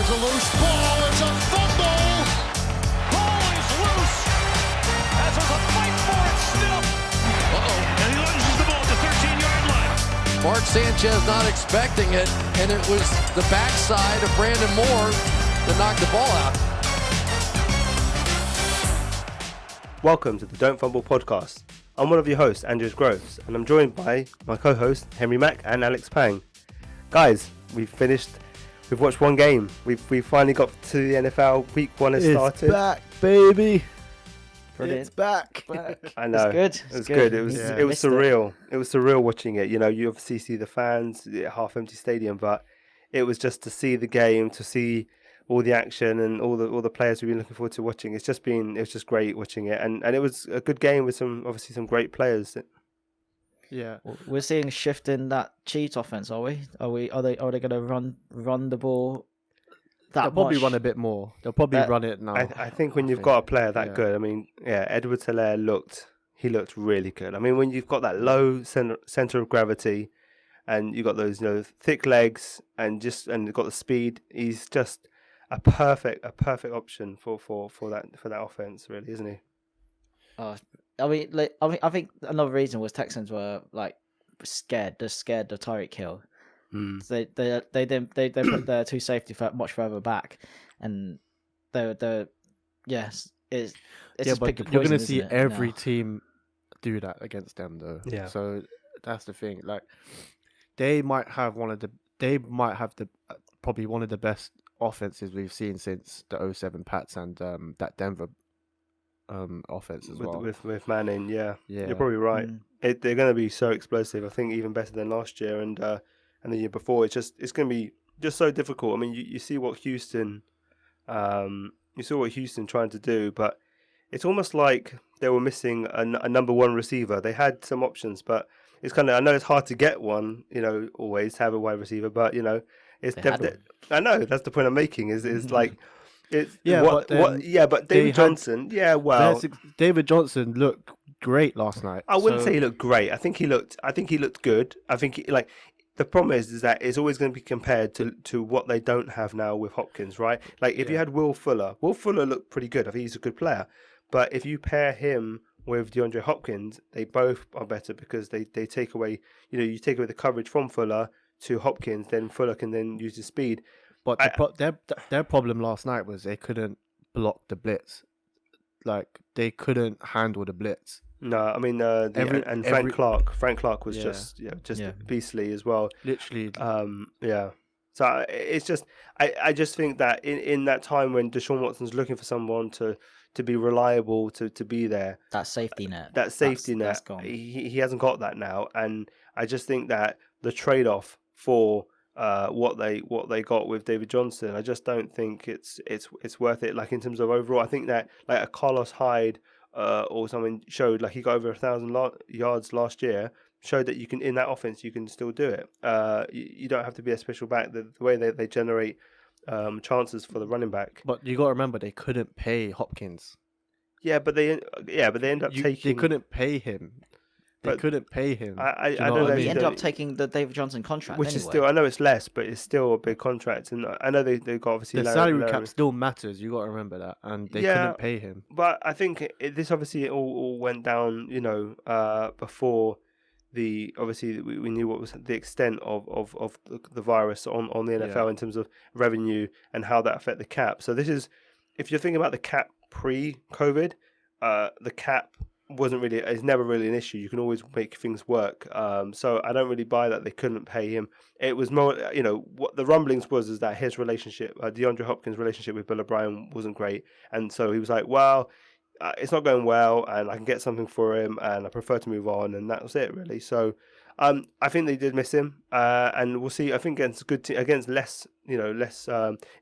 Here's a loose ball. It's a fumble. Ball is loose. As there's a fight for it still. And he lunges the ball to 13-yard line. Mark Sanchez not expecting it, and it was the backside of Brandon Moore that knocked the ball out. Welcome to the Don't Fumble podcast. I'm one of your hosts, Andrews Groves, and I'm joined by my co-hosts, Mak and Alex Pang. Guys, we've watched one game. We finally got to the NFL. Week 1 has started. It's back, baby. Brilliant. It's back. I know. It's It was good. It was surreal. It was surreal watching it. You know, you obviously see the fans, the half-empty stadium, but it was just to see the game, to see all the action and all the players we've been looking forward to watching. It was just great watching it, and it was a good game with some great players. Yeah, we're seeing a shift in that Chiefs offense, are we? Are they going to run the ball? They'll probably run a bit more. They'll probably run it now. I think when you've got a player that good, I mean, Edwards-Helaire looked really good. I mean, when you've got that low center of gravity, and you've got those thick legs, and you've got the speed, he's just a perfect option for that offense, really, isn't he? I think another reason was Texans were scared of Tyreek Hill. They put their two safety much further back, and it's just but pick you're going to poison, see isn't it? every No. team do that against them, though. Yeah. So that's the thing. Like, they might have probably one of the best offenses we've seen since the 07 Pats and that Denver offense as well. With Manning, yeah. You're probably right. They're going to be so explosive. I think even better than last year and the year before. It's going to be just so difficult. I mean, you see what Houston trying to do, but it's almost like they were missing a number one receiver. They had some options, but it's kind of, I know it's hard to get one, always have a wide receiver, but it's I know that's the point I'm making. Is like it's but David Johnson, David Johnson looked great last night. I wouldn't say he looked great. I think he looked good. I think the problem is that it's always going to be compared to what they don't have now with Hopkins, right? Like if you had Will Fuller looked pretty good. I think he's a good player, but if you pair him with DeAndre Hopkins, they both are better because they take away, you take away the coverage from Fuller to Hopkins, then Fuller can then use his speed. But their problem last night was they couldn't block the blitz. Like, they couldn't handle the blitz. No, I mean, Frank Clark was just beastly as well. Literally. So it's just, I just think that in that time when Deshaun Watson's looking for someone to be reliable, to be there. That safety net. That's gone. He hasn't got that now. And I just think that the trade-off for what they got with David Johnson, I just don't think it's worth it. Like in terms of overall, I think that like a Carlos Hyde or something showed like he got over 1,000 yards last year. Showed that you can in that offense you can still do it. You don't have to be a special back. The way they generate chances for the running back. But you got to remember they couldn't pay Hopkins. But they end up taking. They couldn't pay him. I know they ended up taking the David Johnson contract, which is still, I know it's less, but it's still a big contract, and I know they got obviously the salary cap still matters. You got to remember that, and they couldn't pay him. But I think this obviously all went down, before we knew what was the extent of the virus on the NFL in terms of revenue and how that affect the cap. So this is, if you're thinking about the cap pre-COVID, the cap it's never really an issue. You can always make things work. So I don't really buy that they couldn't pay him. It was more, what the rumblings is that his relationship, DeAndre Hopkins' relationship with Bill O'Brien wasn't great. And so he was like, well, it's not going well and I can get something for him and I prefer to move on. And that was it really. So I think they did miss him, and we'll see. I think against less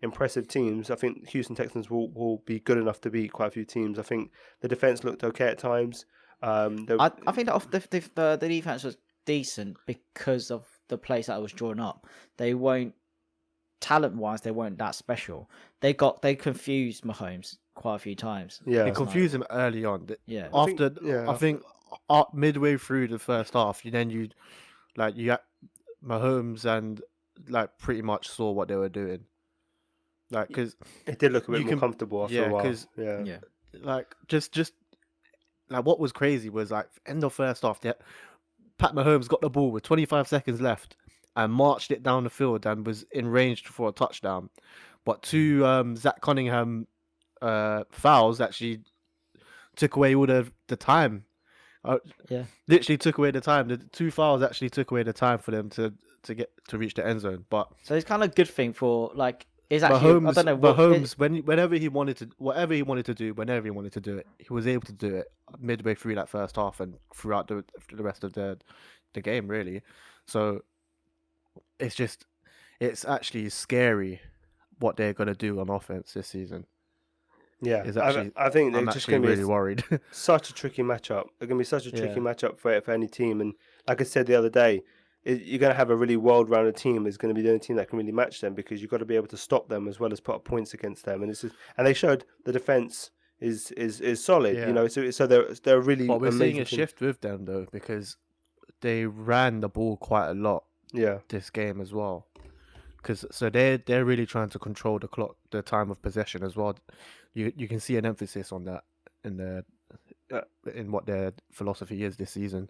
impressive teams, I think Houston Texans will be good enough to beat quite a few teams. I think the defense looked okay at times. I think that the defense was decent because of the plays that was drawn up. They weren't talent-wise, they weren't that special. They confused Mahomes quite a few times. Yeah, they confused him early on. Yeah, I think midway through the first half, you Mahomes and pretty much saw what they were doing. Like, because It did look a bit more comfortable after a while. Yeah. like just like what was crazy was like end of first half, Pat Mahomes got the ball with 25 seconds left and marched it down the field and was in range for a touchdown. But two Zach Cunningham fouls actually took away all the time. Literally took away the time. The two fouls actually took away the time for them to reach the end zone. But So it's kind of a good thing for like is actually Mahomes, I don't know Mahomes whenever he wanted to, whatever he wanted to do, whenever he wanted to do it, he was able to do it midway through that first half and throughout the rest of the game, really. So it's actually scary what they're gonna do on offense this season. Yeah, It's actually, I think they're I'm just actually going to be really worried. such a tricky matchup. They're going to be such a tricky Yeah. matchup for any team. And like I said the other day, you're going to have a really well-rounded team. Is going to be the only team that can really match them because you've got to be able to stop them as well as put up points against them. And and they showed the defense is solid. Yeah. You know, so they're really. But we're seeing a team. shift with them though because they ran the ball quite a lot Yeah, this game as well. So they're really trying to control the clock, the time of possession as well. You can see an emphasis on that in what their philosophy is this season.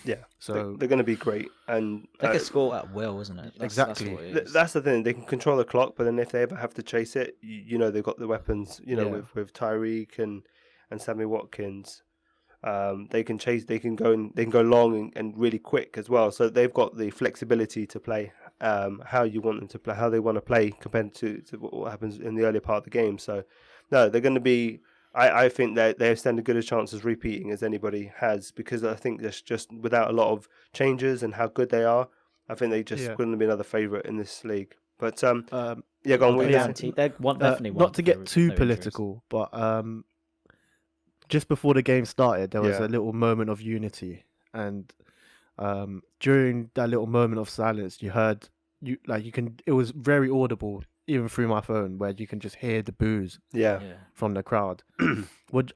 yeah. So they're going to be great, and they can score at will, isn't it? Exactly. That's, what it is. that's the thing. They can control the clock, but then if they ever have to chase it, you know they've got the weapons. You know, Yeah. with Tyreek and Sammy Watkins, they can chase. They can go long and really quick as well. So they've got the flexibility to play how you want them to play, how they want to play compared to what happens in the earlier part of the game. So no, they're going to be. I think that they stand as good a chance as repeating as anybody has because I think there's just without a lot of changes and how good they are, I think they just going to be another favourite in this league. But go on. They What you guarantee they want definitely want not to get too political, but just before the game started, there was a little moment of unity, and during that little moment of silence, it was very audible even through my phone where you can just hear the boos from the crowd.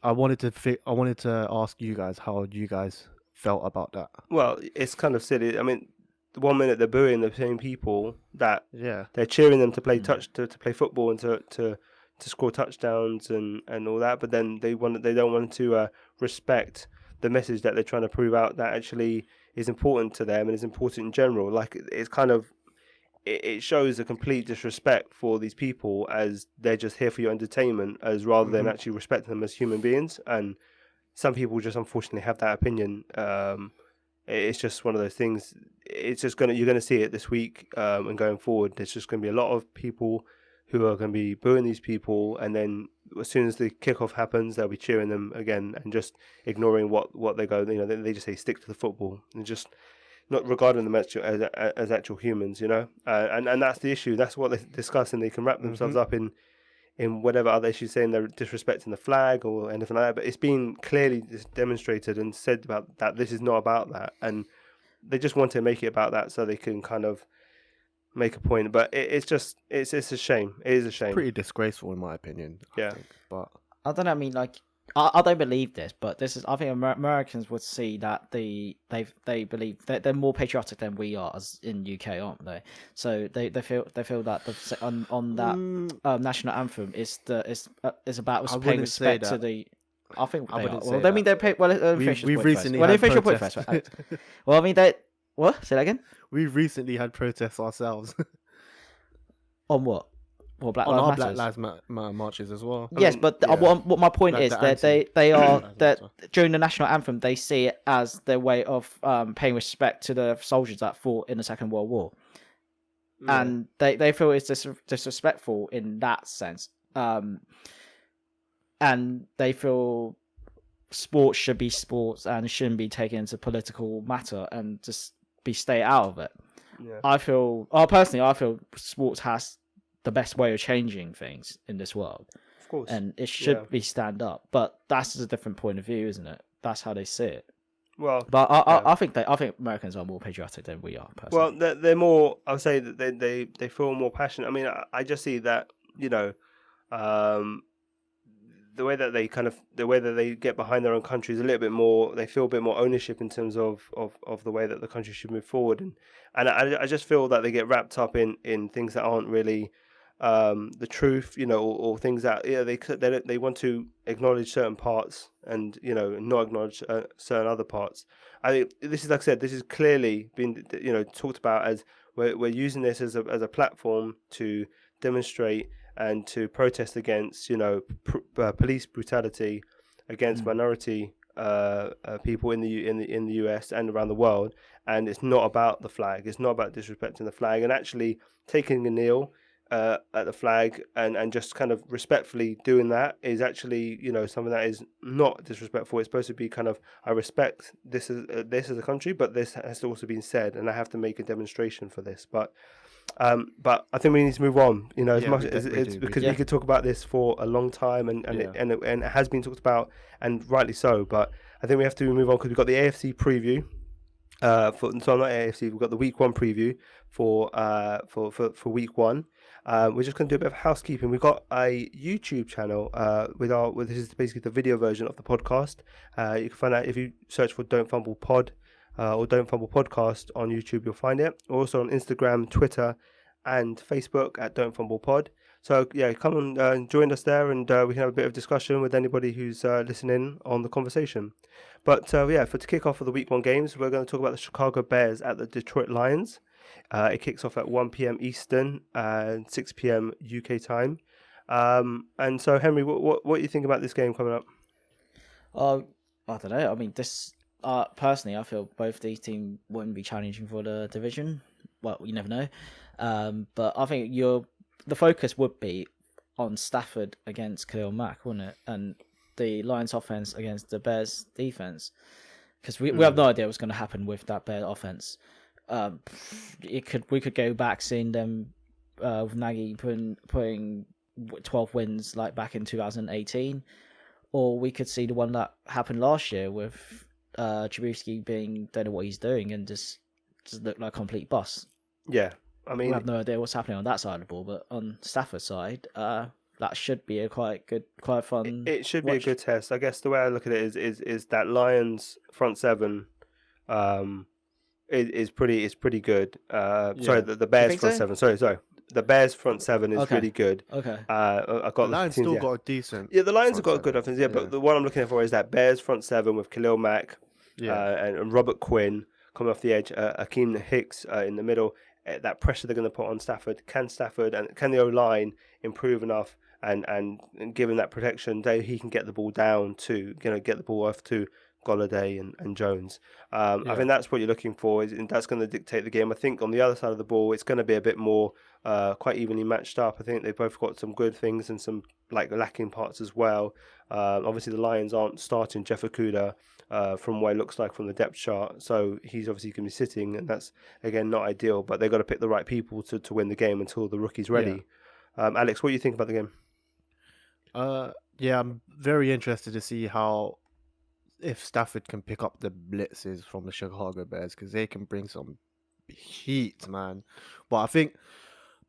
I wanted to ask you guys how you guys felt about that. Well, it's kind of silly. I mean, 1 minute they're booing the same people that they're cheering them to play to play football and to score touchdowns and all that, but then they don't want to respect the message that they're trying to prove out that actually is important to them and is important in general. Like it's kind of it shows a complete disrespect for these people as they're just here for your entertainment, as rather than actually respecting them as human beings. And some people just unfortunately have that opinion. It's just one of those things. It's just you're gonna see it this week and going forward. There's just gonna be a lot of people who are going to be booing these people, and then as soon as the kickoff happens, they'll be cheering them again and just ignoring what they go. You know, they just say stick to the football and just not regarding them as actual humans. You know, and that's the issue. That's what they discuss, and they can wrap themselves up in whatever other issues, saying they're disrespecting the flag or anything like that. But it's been clearly demonstrated and said about that this is not about that, and they just want to make it about that so they can kind of make a point. But it's a shame. It is a shame. Pretty disgraceful in my opinion. Yeah. I think. But I don't know. I mean, like, I don't believe this, but this is. I think Americans would see that they believe that they're more patriotic than we are as in UK, aren't they? So they feel that on that national anthem is about us paying respect to the. I think they are. Well, I mean, they pay. Well, we've recently had had protests. Well, I mean, they. What? Say that again. We've recently had protests ourselves. On what? Well, Black on our Lives Black Matters. Lives Matter marches as well. Yes, but what my point Like is the that they are that during the national anthem they see it as their way of paying respect to the soldiers that fought in the Second World War, and they feel it's disrespectful in that sense, and they feel sports should be sports and shouldn't be taken into political matter and just stay out of it. Yeah. I feel sports has the best way of changing things in this world. Of course. And it should be stand up. But that's a different point of view, isn't it? That's how they see it. Well, but I think Americans are more patriotic than we are, personally. Well, they're more. I would say that they feel more passionate. I mean, I just see that, you know, the way that they get behind their own country is a little bit more. They feel a bit more ownership in terms of the way that the country should move forward, and I just feel that they get wrapped up in things that aren't really the truth, or things that they want to acknowledge certain parts and not acknowledge certain other parts. I think this is, like I said, this is clearly been talked about as we're using this as a platform to demonstrate and to protest against police brutality against minority people in the US and around the world, and it's not about the flag. It's not about disrespecting the flag, and actually taking a kneel at the flag and just kind of respectfully doing that is actually something that is not disrespectful. It's supposed to be kind of, I respect this as a country, but this has also been said, and I have to make a demonstration for this. But I think we need to move on. As much as it's because we could talk about this for a long time, and it has been talked about, and rightly so. But I think we have to move on because we've got the AFC preview. So not AFC. We've got the Week 1 preview for Week 1. We're just going to do a bit of housekeeping. We've got a YouTube channel with this is basically the video version of the podcast. You can find out if you search for Don't Fumble Pod or Don't Fumble Podcast on YouTube. You'll find it. We're also on Instagram, Twitter, and Facebook at Don't Fumble Pod. So yeah, come and join us there, and we can have a bit of discussion with anybody who's listening on the conversation. But to kick off for the Week 1 games, we're going to talk about the Chicago Bears at the Detroit Lions. It kicks off at 1 p.m. Eastern and 6 p.m. UK time. And so, Henry, what do you think about this game coming up? I don't know. I mean, this personally, I feel both these teams wouldn't be challenging for the division. Well, you never know. But I think the focus would be on Stafford against Khalil Mack, wouldn't it? And the Lions offense against the Bears defense, because we have no idea what's going to happen with that Bears offense. We could go back seeing them with Nagy putting 12 wins like back in 2018, or we could see the one that happened last year with Trubisky don't know what he's doing and just look like a complete bust. Yeah, I mean, we have no idea what's happening on that side of the ball, but on Stafford's side, that should be a quite fun. It should be a good test. I guess the way I look at it is that Lions front seven, is pretty good. Sorry, the Bears front seven. Sorry. The Bears front seven is really good. Okay. I got the Lions still got a decent. Yeah, the Lions have got a good offense. Yeah, but the one I'm looking for is that Bears front seven with Khalil Mack, and Robert Quinn coming off the edge, Akeem Hicks in the middle. That pressure they're going to put on Stafford. Can Stafford and can the O-line improve enough and give him that protection that he can get the ball down to get the ball off to Golladay and Jones. I think that's what you're looking for, and that's going to dictate the game. I think on the other side of the ball, it's going to be a bit more quite evenly matched up. I think they've both got some good things and some lacking parts as well. Obviously, the Lions aren't starting Jeff Okudah from what it looks like from the depth chart, so he's obviously going to be sitting, and that's again not ideal. But they've got to pick the right people to win the game until the rookie's ready. Alex, what do you think about the game? I'm very interested to see if Stafford can pick up the blitzes from the Chicago Bears, because they can bring some heat, man. But I think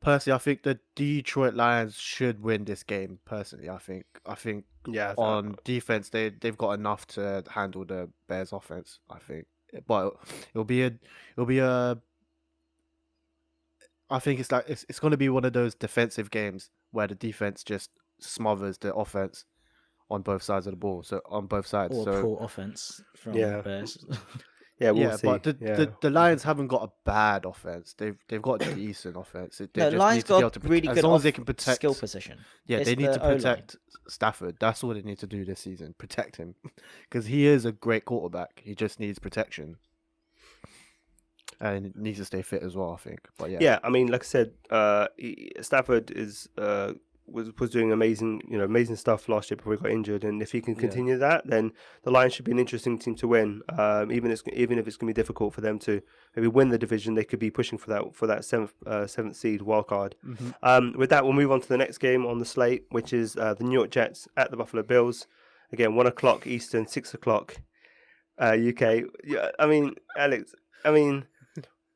the Detroit Lions should win this game. Personally, I think on defense they've got enough to handle the Bears offense. I think, but it'll be a. I think it's going to be one of those defensive games where the defense just smothers the offense on both sides of the ball. So on both sides, or poor offense from the Bears. We'll see. But the Lions haven't got a bad offense. They've got a decent offense. The Lions got really good, as long as they can protect skill position. Yeah, they need to protect Stafford. That's all they need to do this season. Protect him, because he is a great quarterback. He just needs protection, and he needs to stay fit as well, I think. But yeah, I mean, like I said, Stafford was doing amazing stuff last year before he got injured, and if he can continue that, then the Lions should be an interesting team to win. Even if it's going to be difficult for them to maybe win the division, they could be pushing for that seventh seed wild card. Mm-hmm. With that, we'll move on to the next game on the slate, which is the New York Jets at the Buffalo Bills. Again, 1:00 Eastern, 6:00 UK. Yeah, I mean, Alex,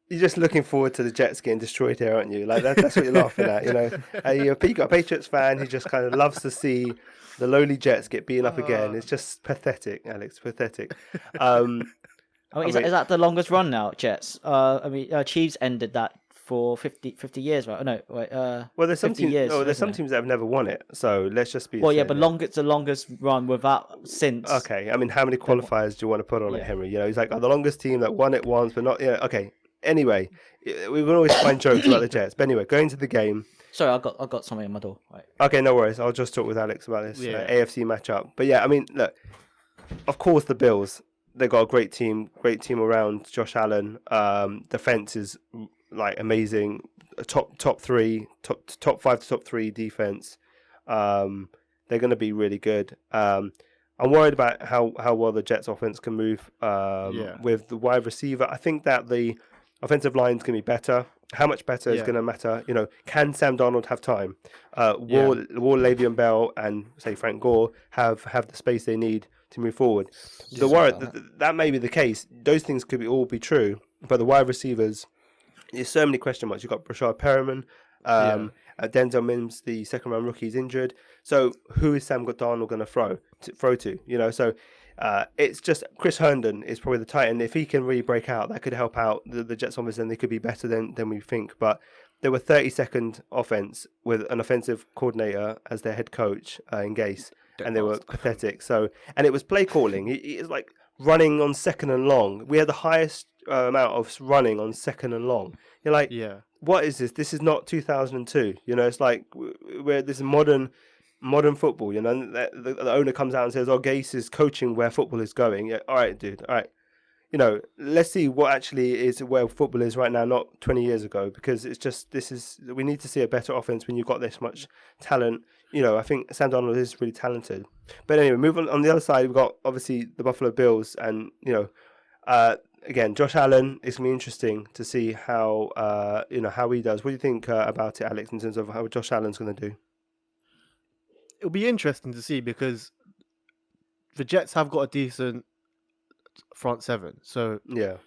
you're just looking forward to the Jets getting destroyed here, aren't you? Like that's what you're laughing at, You've got a Patriots fan who just kind of loves to see the lowly Jets get beaten up again. It's just pathetic, Alex. Pathetic. Is that the longest run now, Jets? Chiefs ended that for 50 years, right? Oh, no, wait, Well, there's some 50 teams. years. There's some isn't it? teams that have never won it. So let's just be. Well, yeah, fair but there. it's the longest run without since. Okay, I mean, how many qualifiers do you want to put on it, Yeah. Henry? You know, he's like, the longest team that won it once, but not. Yeah, okay. Anyway, we can always find jokes about the Jets. But anyway, going to the game. Sorry, I got something on my door. Right. Okay, no worries. I'll just talk with Alex about this AFC matchup. But yeah, I mean, look, of course the Bills, they got a great team around Josh Allen. Defense is like amazing. Top 5 to top 3 defense. They're going to be really good. I'm worried about how well the Jets offense can move with the wide receiver. I think that the offensive line is going to be better. How much better is going to matter. You know, can Sam Darnold have time? Will Le'Veon Bell and say Frank Gore have the space they need to move forward? The worry that may be the case. Those things could all be true, but the wide receivers, there's so many question marks. You've got Brashard Perriman, Denzel Mims, the second round rookie, is injured. So who is Sam Darnold going to throw to? You know, so it's just Chris Herndon is probably the tight end. If he can really break out, that could help out the Jets offense, and they could be better than we think. But they were 32nd offense with an offensive coordinator as their head coach in Gase, and they were pathetic. So, and it was play calling. It's like running on second and long. We had the highest amount of running on second and long. You're like, what is this? This is not 2002. You know, it's like we're this modern football. You know, the owner comes out and says, "Oh, Gase is coaching where football is going." Yeah, all right, dude. All right. You know, let's see what actually is where football is right now, not 20 years ago, because it's just we need to see a better offense when you've got this much talent. You know, I think Sam Darnold is really talented. But anyway, move on the other side, we've got obviously the Buffalo Bills, and you know, again, Josh Allen. It's gonna be interesting to see how how he does. What do you think about it, Alex, in terms of how Josh Allen's gonna do? It'll be interesting to see because the Jets have got a decent front seven. So yeah,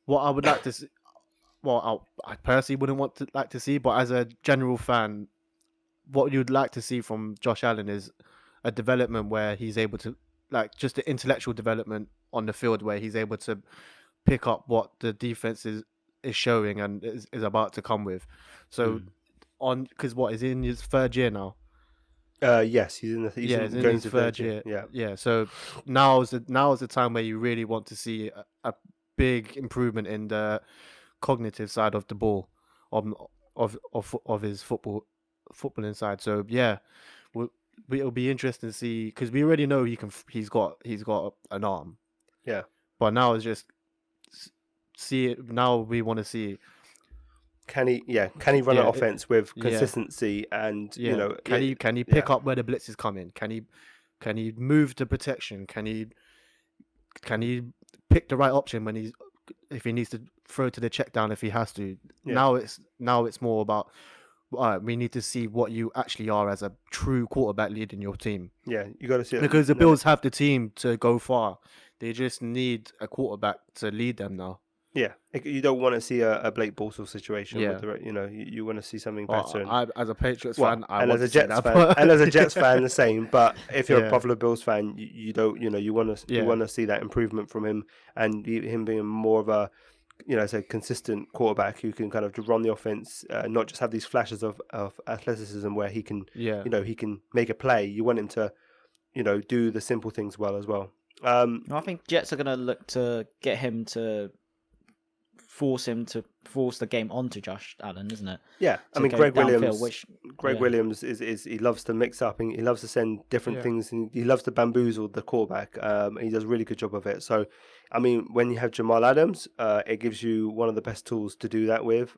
what I would like to see, I personally wouldn't like to see, but as a general fan, what you'd like to see from Josh Allen is a development where he's able to, like, just the intellectual development on the field where he's able to pick up what the defense is showing and is about to come with. So because he's in his third year now. Yes, he's in his third year. Yeah. So now is the time where you really want to see a big improvement in the cognitive side of the ball, of his footballing side. So yeah, it'll be interesting to see because we already know he's got an arm. Yeah. But now it's just see it. Now we want to see. Can he run an offense with consistency and can he pick up where the blitz is coming? Can he move to protection? Can he pick the right option if he needs to throw to the check down if he has to? Yeah. Now it's more about we need to see what you actually are as a true quarterback leading your team. Yeah, you got to see it. Because the Bills have the team to go far. They just need a quarterback to lead them now. Yeah, you don't want to see a Blake Bortles situation. Yeah. You want to see something better. As a Patriots fan, as a Jets fan, the same. But if you're a Buffalo Bills fan, you don't. You want to see that improvement from him and him being more of a, a consistent quarterback who can kind of run the offense, not just have these flashes of athleticism where he can, he can make a play. You want him to, do the simple things well as well. I think Jets are going to look to get him to force the game onto Josh Allen, isn't it? Yeah, I mean Greg Williams is he loves to mix up and he loves to send different things and he loves to bamboozle the quarterback. And he does a really good job of it. So, I mean, when you have Jamal Adams, it gives you one of the best tools to do that with.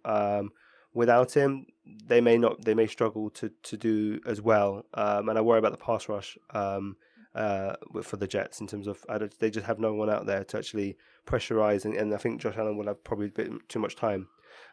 Without him, they may struggle to do as well. And I worry about the pass rush for the Jets in terms of they just have no one out there to actually pressurize, and I think Josh Allen will have probably a bit too much time.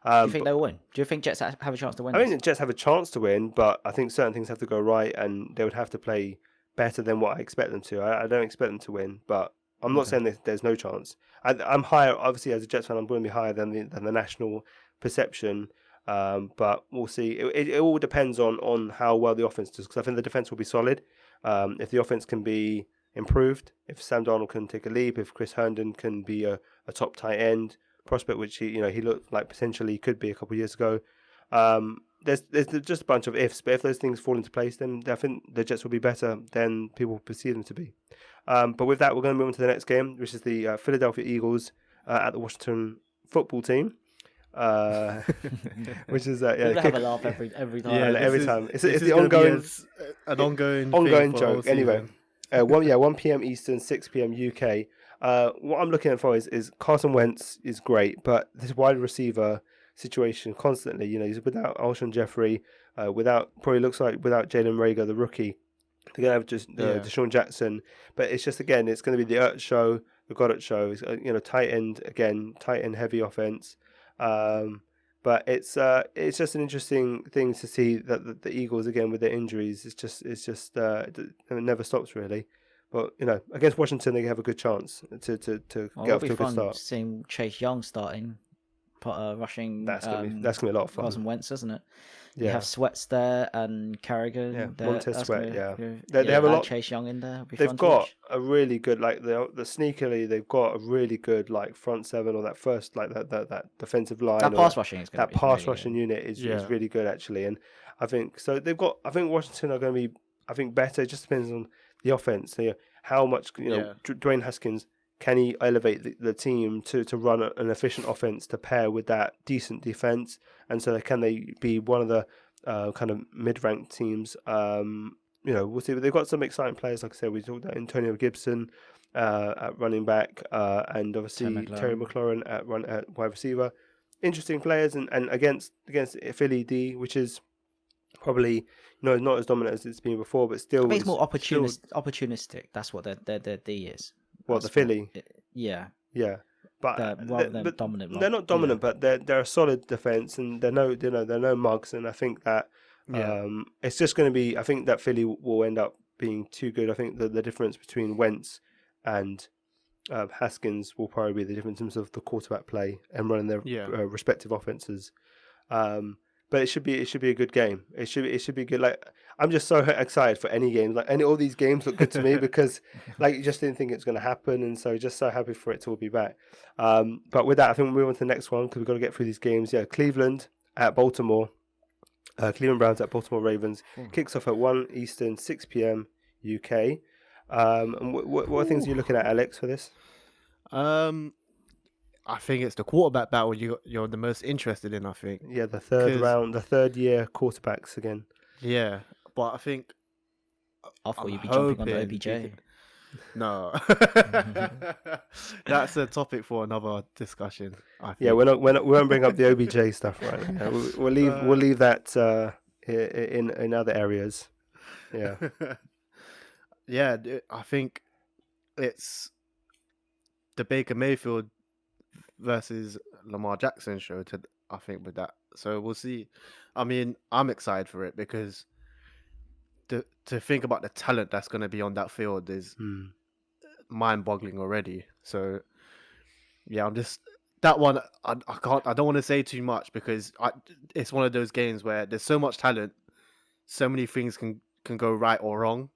Do you think they'll win? Do you think Jets have a chance to win? I think the Jets have a chance to win, but I think certain things have to go right, and they would have to play better than what I expect them to. I don't expect them to win, but I'm not saying there's no chance. I'm higher, obviously, as a Jets fan. I'm going to be higher than the national perception. But we'll see. It all depends on how well the offense does, because I think the defense will be solid. If the offense can be improved, if Sam Darnold can take a leap, if Chris Herndon can be a top tight end, prospect, which he looked like potentially could be a couple of years ago. There's just a bunch of ifs, but if those things fall into place, then I think the Jets will be better than people perceive them to be. But with that, we're going to move on to the next game, which is the Philadelphia Eagles at the Washington football team. Which is we have a laugh every time. Yeah, every time. It's the an ongoing joke. Anyway, 1 p.m. Eastern, 6 p.m. UK. What I'm looking at for is Carson Wentz is great, but this wide receiver situation constantly. He's without Alshon Jeffrey, without Jalen Reagor, the rookie. They're gonna have just Deshaun Jackson, but it's just again, it's going to be the Ertz show, the Goddard show. It's, tight end heavy offense. But it's just an interesting thing to see that the Eagles again with their injuries. It's just it never stops really. But against Washington they have a good chance to get off to a good start. Seeing Chase Young starting, rushing. That's gonna be a lot of fun. Carson Wentz, isn't it? Yeah. You have Sweats there and Carrigan. Yeah, Montez Sweat. They have a lot. Chase Young in there. They've got a really good the sneakily. They've got a really good front seven or that first that defensive line. That pass rushing is that pass rushing unit is really good actually, and I think so. I think Washington are going to be better. It just depends on the offense. How much Dwayne Haskins. Can he elevate the team to run an efficient offense to pair with that decent defense? And so can they be one of the kind of mid-ranked teams? We'll see. But they've got some exciting players. Like I said, we talked about Antonio Gibson at running back, and obviously Terry McLaurin at wide receiver. Interesting players, and against Philly D, which is probably not as dominant as it's been before, but still. I think it's more opportunistic. That's what their D is. What, the Philly? Yeah. But rather than dominant. They're not dominant, but they're a solid defense, and they're no mugs. And I think that it's just going to be. I think that Philly will end up being too good. I think the difference between Wentz and Haskins will probably be the difference in terms of the quarterback play and running their respective offenses. But it should be a good game. It should be good. I'm just so excited for any games. All these games look good to me because you just didn't think it's going to happen, and so just so happy for it to all be back. But with that, I think we'll move on to the next one because we've got to get through these games. Yeah, Cleveland at Baltimore. Cleveland Browns at Baltimore Ravens. Kicks off at 1 Eastern, 6 p.m. UK. And what things are you looking at, Alex, for this? I think it's the quarterback battle you're the most interested in, I think. Yeah, the third year quarterbacks again. Yeah, but I think... I thought you'd be jumping on the OBJ. No. That's a topic for another discussion, I think. Yeah, we won't bring up the OBJ stuff, right? Yeah, we'll leave that in other areas. Yeah. Yeah, I think it's the Baker Mayfield versus Lamar Jackson show I think with that. So we'll see. I mean, I'm excited for it because to think about the talent that's going to be on that field is mind-boggling already. So yeah, I'm just that one. I don't want to say too much because it's one of those games where there's so much talent, so many things can go right or wrong.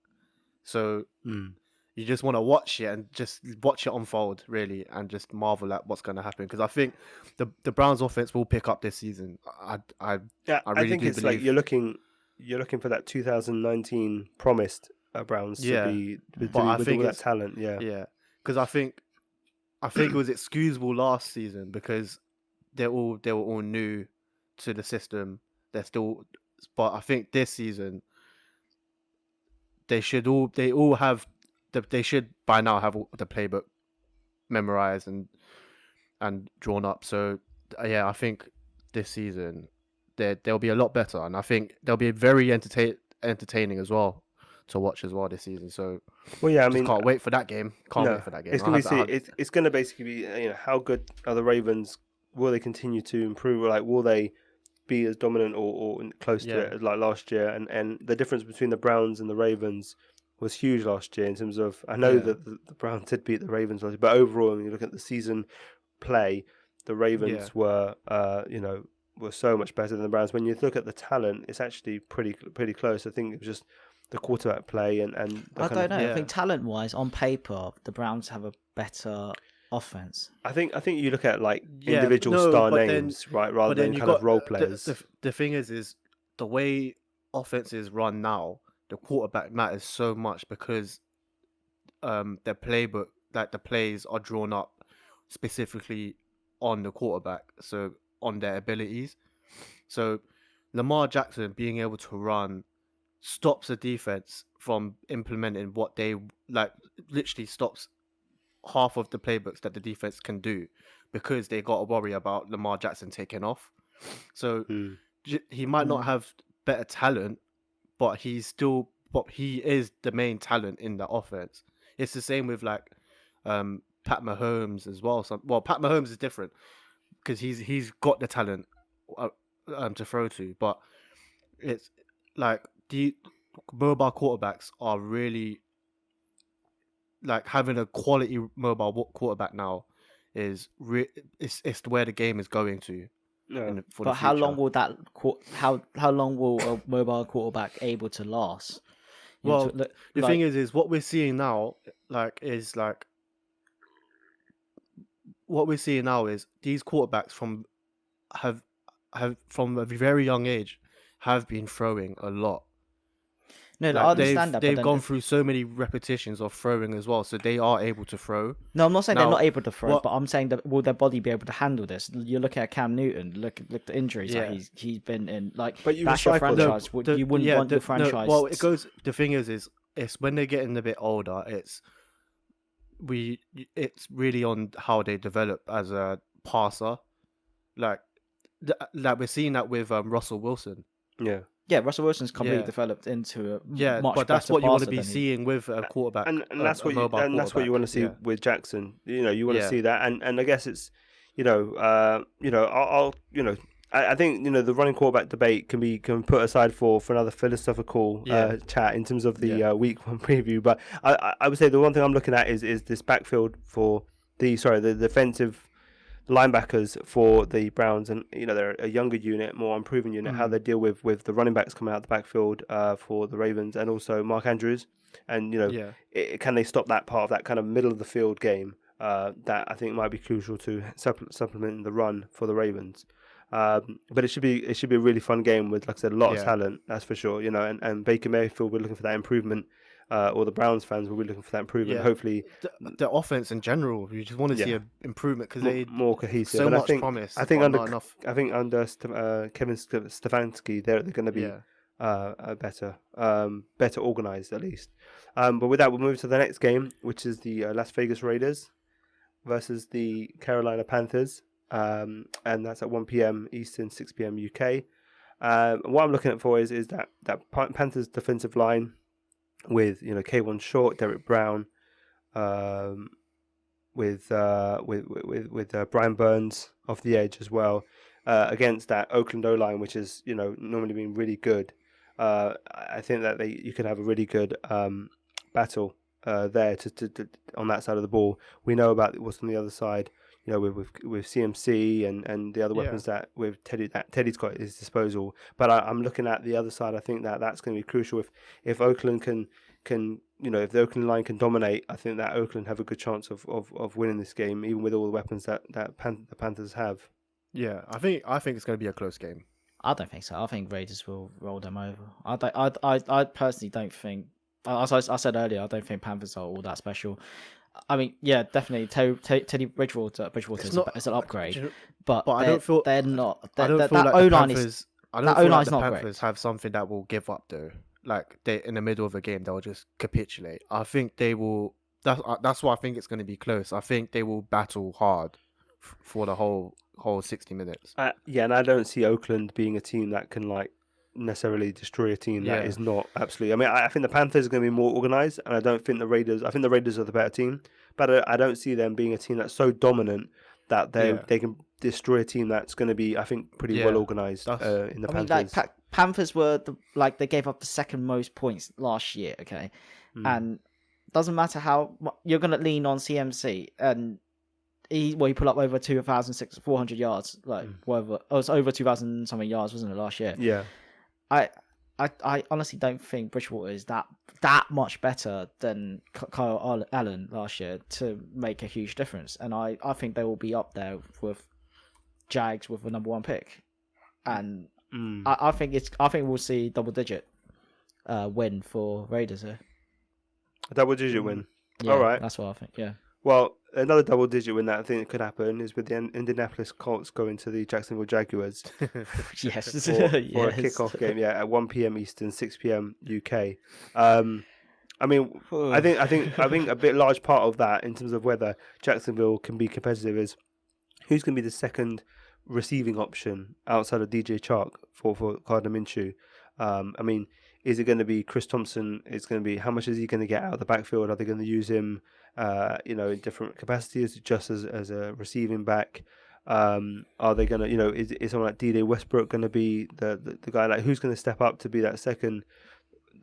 So you just want to watch it and just watch it unfold, really, and just marvel at what's going to happen. Because I think the Browns' offense will pick up this season. I think it's believe. You're looking for that 2019 promised Browns to be with all that talent. Yeah. Because I think it was excusable last season because they were all new to the system. But I think this season they should by now have the playbook memorized and drawn up. So yeah, I think this season they'll be a lot better, and I think they'll be very entertaining as well to watch as well this season. So can't wait for that game. Wait for that game. It's going to basically be how good are the Ravens? Will they continue to improve? Or will they be as dominant or close to it as last year? And the difference between the Browns and the Ravens was huge last year in terms of, I know that the Browns did beat the Ravens last year, but overall, when you look at the season play, the Ravens were so much better than the Browns. When you look at the talent, it's actually pretty close. I think it was just the quarterback play and I don't know. I think talent-wise, on paper, the Browns have a better offense. I think you look at like Yeah, individual no, star but then- names, right, rather But then than you kind of got role players. The thing is the way offenses run now, the quarterback matters so much because their playbook, like the plays are drawn up specifically on the quarterback, so on their abilities. So Lamar Jackson being able to run stops the defense from implementing what they like. Literally stops half of the playbooks that the defense can do because they got to worry about Lamar Jackson taking off. So he might not have better talent, but he is the main talent in the offense. It's the same with like Pat Mahomes as well. Pat Mahomes is different because he's got the talent to throw to, but it's like the mobile quarterbacks are really like having a quality mobile quarterback now is it's where the game is going to. No. But how long will how long will a mobile quarterback able to last? Well, the thing is what we're seeing now, is these quarterbacks have from a very young age have been throwing a lot. No, I understand that. They've gone through so many repetitions of throwing as well, so they are able to throw. No, I'm not saying they're not able to throw, but I'm saying that will their body be able to handle this? You're looking at Cam Newton. Look at the injuries that he's been in. Like, but that's your franchise. You wouldn't want your franchise. Well, it goes. The thing is it's when they're getting a bit older. It's really on how they develop as a passer. Like we're seeing that with Russell Wilson. Yeah, Russell Wilson's completely developed into a much but that's better what you want to passer be seeing with a quarterback, and that's what you want to see with Jackson. You want to see that, and I guess it's I think the running quarterback debate can put aside for another philosophical chat in terms of the week 1 preview. But I would say the one thing I'm looking at is this backfield for the defensive linebackers for the Browns, and they're a younger unit, more unproven unit. How they deal with the running backs coming out the backfield for the Ravens, and also Mark Andrews, and can they stop that part of that kind of middle of the field game that I think might be crucial to supplement the run for the Ravens. But it should be a really fun game with, like I said, a lot of talent, that's for sure. And Baker Mayfield, we're looking for that improvement. Or the Browns fans will be looking for that improvement. Hopefully, the offense in general, you just want to see an improvement because they more cohesive. So and much promise. I think under Kevin Stefanski, they're going to be better organized at least. But with that, we'll move to the next game, which is the Las Vegas Raiders versus the Carolina Panthers, and that's at 1 p.m. Eastern, 6 p.m. UK. What I'm looking at for is that Panthers defensive line, with K1 Short, Derek Brown, with Brian Burns off the edge as well, against that Oakland O-line, which is normally been really good. I think that you could have a really good battle there to on that side of the ball. We know about what's on the other side. With CMC and the other weapons that with Teddy's got at his disposal. But I'm looking at the other side. I think that's going to be crucial. If Oakland can if the Oakland line can dominate, I think that Oakland have a good chance of winning this game, even with all the weapons that the Panthers have. Yeah, I think it's going to be a close game. I don't think so. I think Raiders will roll them over. I personally don't think. As I said earlier, I don't think Panthers are all that special. I mean, yeah, definitely. Teddy Bridgewater is an upgrade, but I don't feel they're not. I don't feel that like O the line Panthers. is. I don't That feel like O-line's the not Panthers great. have something that will give up though. Like they in the middle of a game, they'll just capitulate. I think they will. That's why I think it's going to be close. I think they will battle hard for the whole 60 minutes. And I don't see Oakland being a team that can necessarily destroy a team that is not absolutely. I mean, I think the Panthers are going to be more organized, and I don't think the Raiders. I think the Raiders are the better team, but I don't see them being a team that's so dominant that they can destroy a team that's going to be, I think, pretty well organized in the Panthers. Panthers were they gave up the second most points last year. Okay, and doesn't matter how you're going to lean on CMC, and he put up over 2,400 yards, whatever. Oh, it's over 2,000 something yards, wasn't it, last year? Yeah. I honestly don't think Bridgewater is that much better than Kyle Allen last year to make a huge difference. And I think they will be up there with Jags with the number 1 pick. And I think we'll see double-digit win for Raiders here. A double-digit win. Yeah, All right. That's what I think. Yeah. Well, another double-digit win that I think could happen is with the Indianapolis Colts going to the Jacksonville Jaguars Yes. for a kickoff game. Yeah, at 1 p.m. Eastern, 6 p.m. UK. I mean, I think a bit large part of that in terms of whether Jacksonville can be competitive is who's going to be the second receiving option outside of DJ Chark for Gardner Minshew. I mean, is it going to be Chris Thompson? It's going to be how much is he going to get out of the backfield? Are they going to use him, in different capacities, just as a receiving back? Are they going to, is someone like D.J. Westbrook going to be the guy? Like, who's going to step up to be that second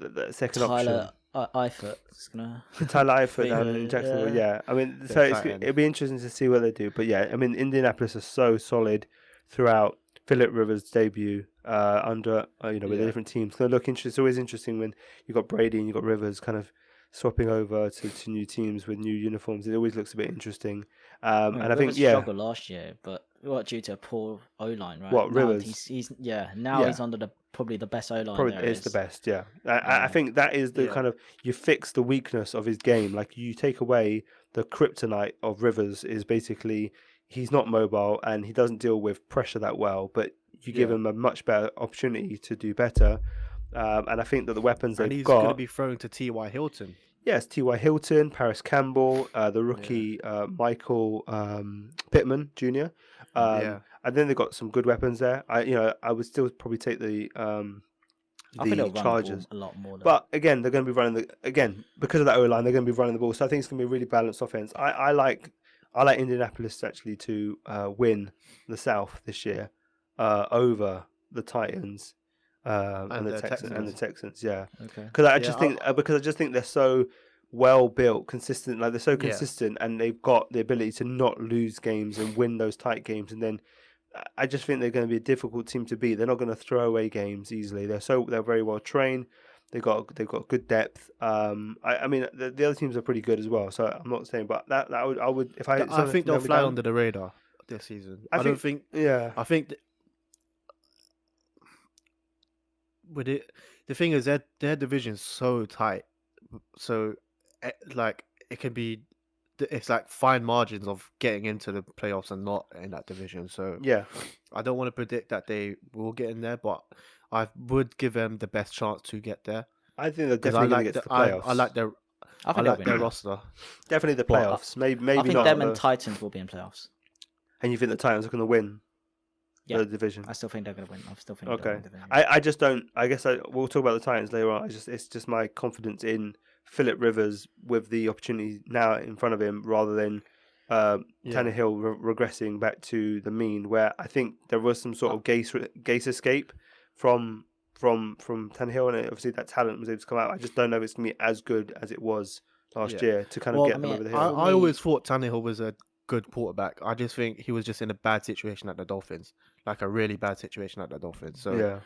option? Tyler Eifert is gonna. Tyler Eifert down in Jacksonville. Yeah. I mean, so it'll be interesting to see what they do. But yeah, I mean, Indianapolis is so solid throughout Phillip Rivers' debut under with the different teams. It's going to look interesting. It's always interesting when you've got Brady and you've got Rivers kind of swapping over to new teams with new uniforms. It always looks a bit interesting. And I think struggled last year, but due to a poor O line, right? What, now Rivers? He's under probably the best O line. Probably is the best. Yeah, I think that is the kind of you fix the weakness of his game. Like you take away the kryptonite of Rivers is basically he's not mobile and he doesn't deal with pressure that well, but you give him a much better opportunity to do better. And I think that the weapons they've got... And he's going to be thrown to T.Y. Hilton. Yes, T.Y. Hilton, Paris Campbell, the rookie Michael Pittman Jr. And then they've got some good weapons there. I would still probably take the Chargers a lot more. But again, they're going to be running because of that O-line, they're going to be running the ball. So I think it's going to be a really balanced offense. I like Indianapolis actually to win the South this year over the Titans. And the Texans, yeah. Okay. Because I just think they're so well built, consistent. Like they're so consistent, and they've got the ability to not lose games and win those tight games. And then I just think they're going to be a difficult team to beat. They're not going to throw away games easily. They're very well trained. They've got good depth. I mean the other teams are pretty good as well. So I'm not saying, but I would if I think they'll fly under the radar this season. I think. With it, the thing is that their division's so tight, so like it can be, it's like fine margins of getting into the playoffs and not in that division. So yeah, I don't want to predict that they will get in there, but I would give them the best chance to get there. I think they're definitely going to get to the playoffs. I like their roster. Definitely the playoffs. Maybe I think not them and Titans will be in playoffs. And you think the Titans are going to win? Yeah, the division. I still think they're going to win. Okay. I just don't. I guess we'll talk about the Titans later on. It's just my confidence in Phillip Rivers with the opportunity now in front of him, rather than Tannehill regressing back to the mean. Where I think there was some sort of Gase escape from Tannehill, and obviously that talent was able to come out. I just don't know if it's going to be as good as it was last year to kind of get them over the hill. I always thought Tannehill was a good quarterback. I just think he was just in a bad situation at the Dolphins, like a really bad situation at the Dolphins. So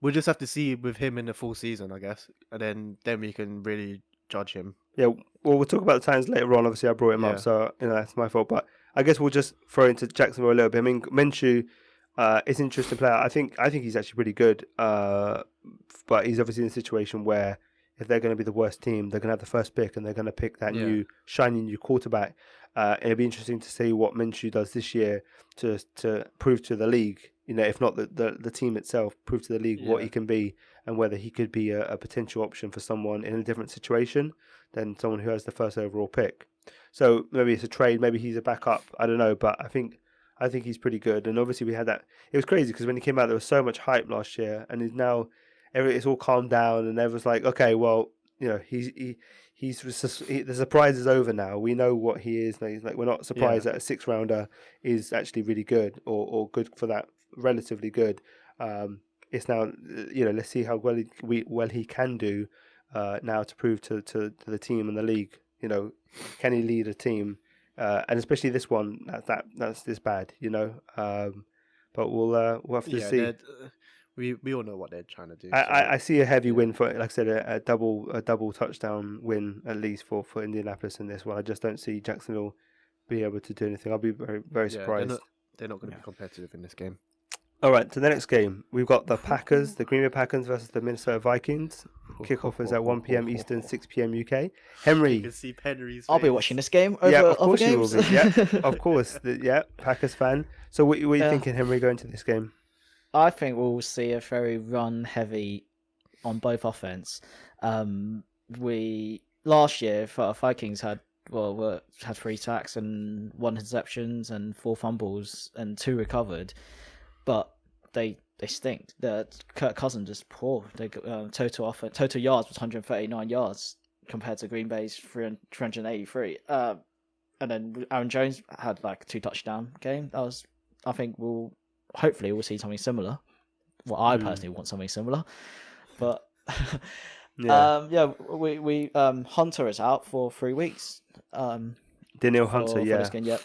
we'll just have to see with him in the full season, I guess, and then we can really judge him. Yeah, well, we'll talk about the Titans later on. Obviously, I brought him up, so that's my fault. But I guess we'll just throw into Jacksonville a little bit. I mean, Minshew is an interesting player. I think he's actually pretty good, but he's obviously in a situation where if they're going to be the worst team, they're going to have the first pick and they're going to pick that new shiny new quarterback. And it'll be interesting to see what Minshew does this year to prove to the league, if not the team itself, prove to the league what he can be and whether he could be a potential option for someone in a different situation than someone who has the first overall pick. So maybe it's a trade, maybe he's a backup. I don't know, but I think he's pretty good. And obviously we had that. It was crazy because when he came out, there was so much hype last year, and he's now. It's all calmed down, and everyone's like, okay, well, the surprise is over now. We know what he is. Like, we're not surprised that a 6th rounder is actually really good or good for that, relatively good. It's now, let's see how well he can do now to prove to the team and the league. Can he lead a team? And especially this one that's this bad. But but we'll have to see. We all know what they're trying to do. I see a heavy win for, like I said, a double touchdown win at least for Indianapolis in this one. I just don't see Jacksonville be able to do anything. I'll be very, very surprised. They're not going to be competitive in this game. All right, to the next game. We've got the Packers, the Green Bay Packers versus the Minnesota Vikings. Kickoff is at 1 p.m. Eastern, 6 p.m. UK. Henry. You can see Henry's I'll be face. watching this game over Yeah, of other course you games. will be. Yeah, of course. Yeah, Packers fan. So what are you thinking, Henry, going to this game? I think we'll see a very run heavy on both offense. We last year for Vikings had 3 sacks and 1 interceptions and 4 fumbles and 2 recovered, but they stink. Kirk Cousins is poor. They total yards was 139 yards compared to Green Bay's 383. And then Aaron Jones had like 2 touchdown game. I think hopefully we'll see something similar. Well, I personally want something similar, but we Hunter is out for 3 weeks. Daniel Hunter, for this game, yeah.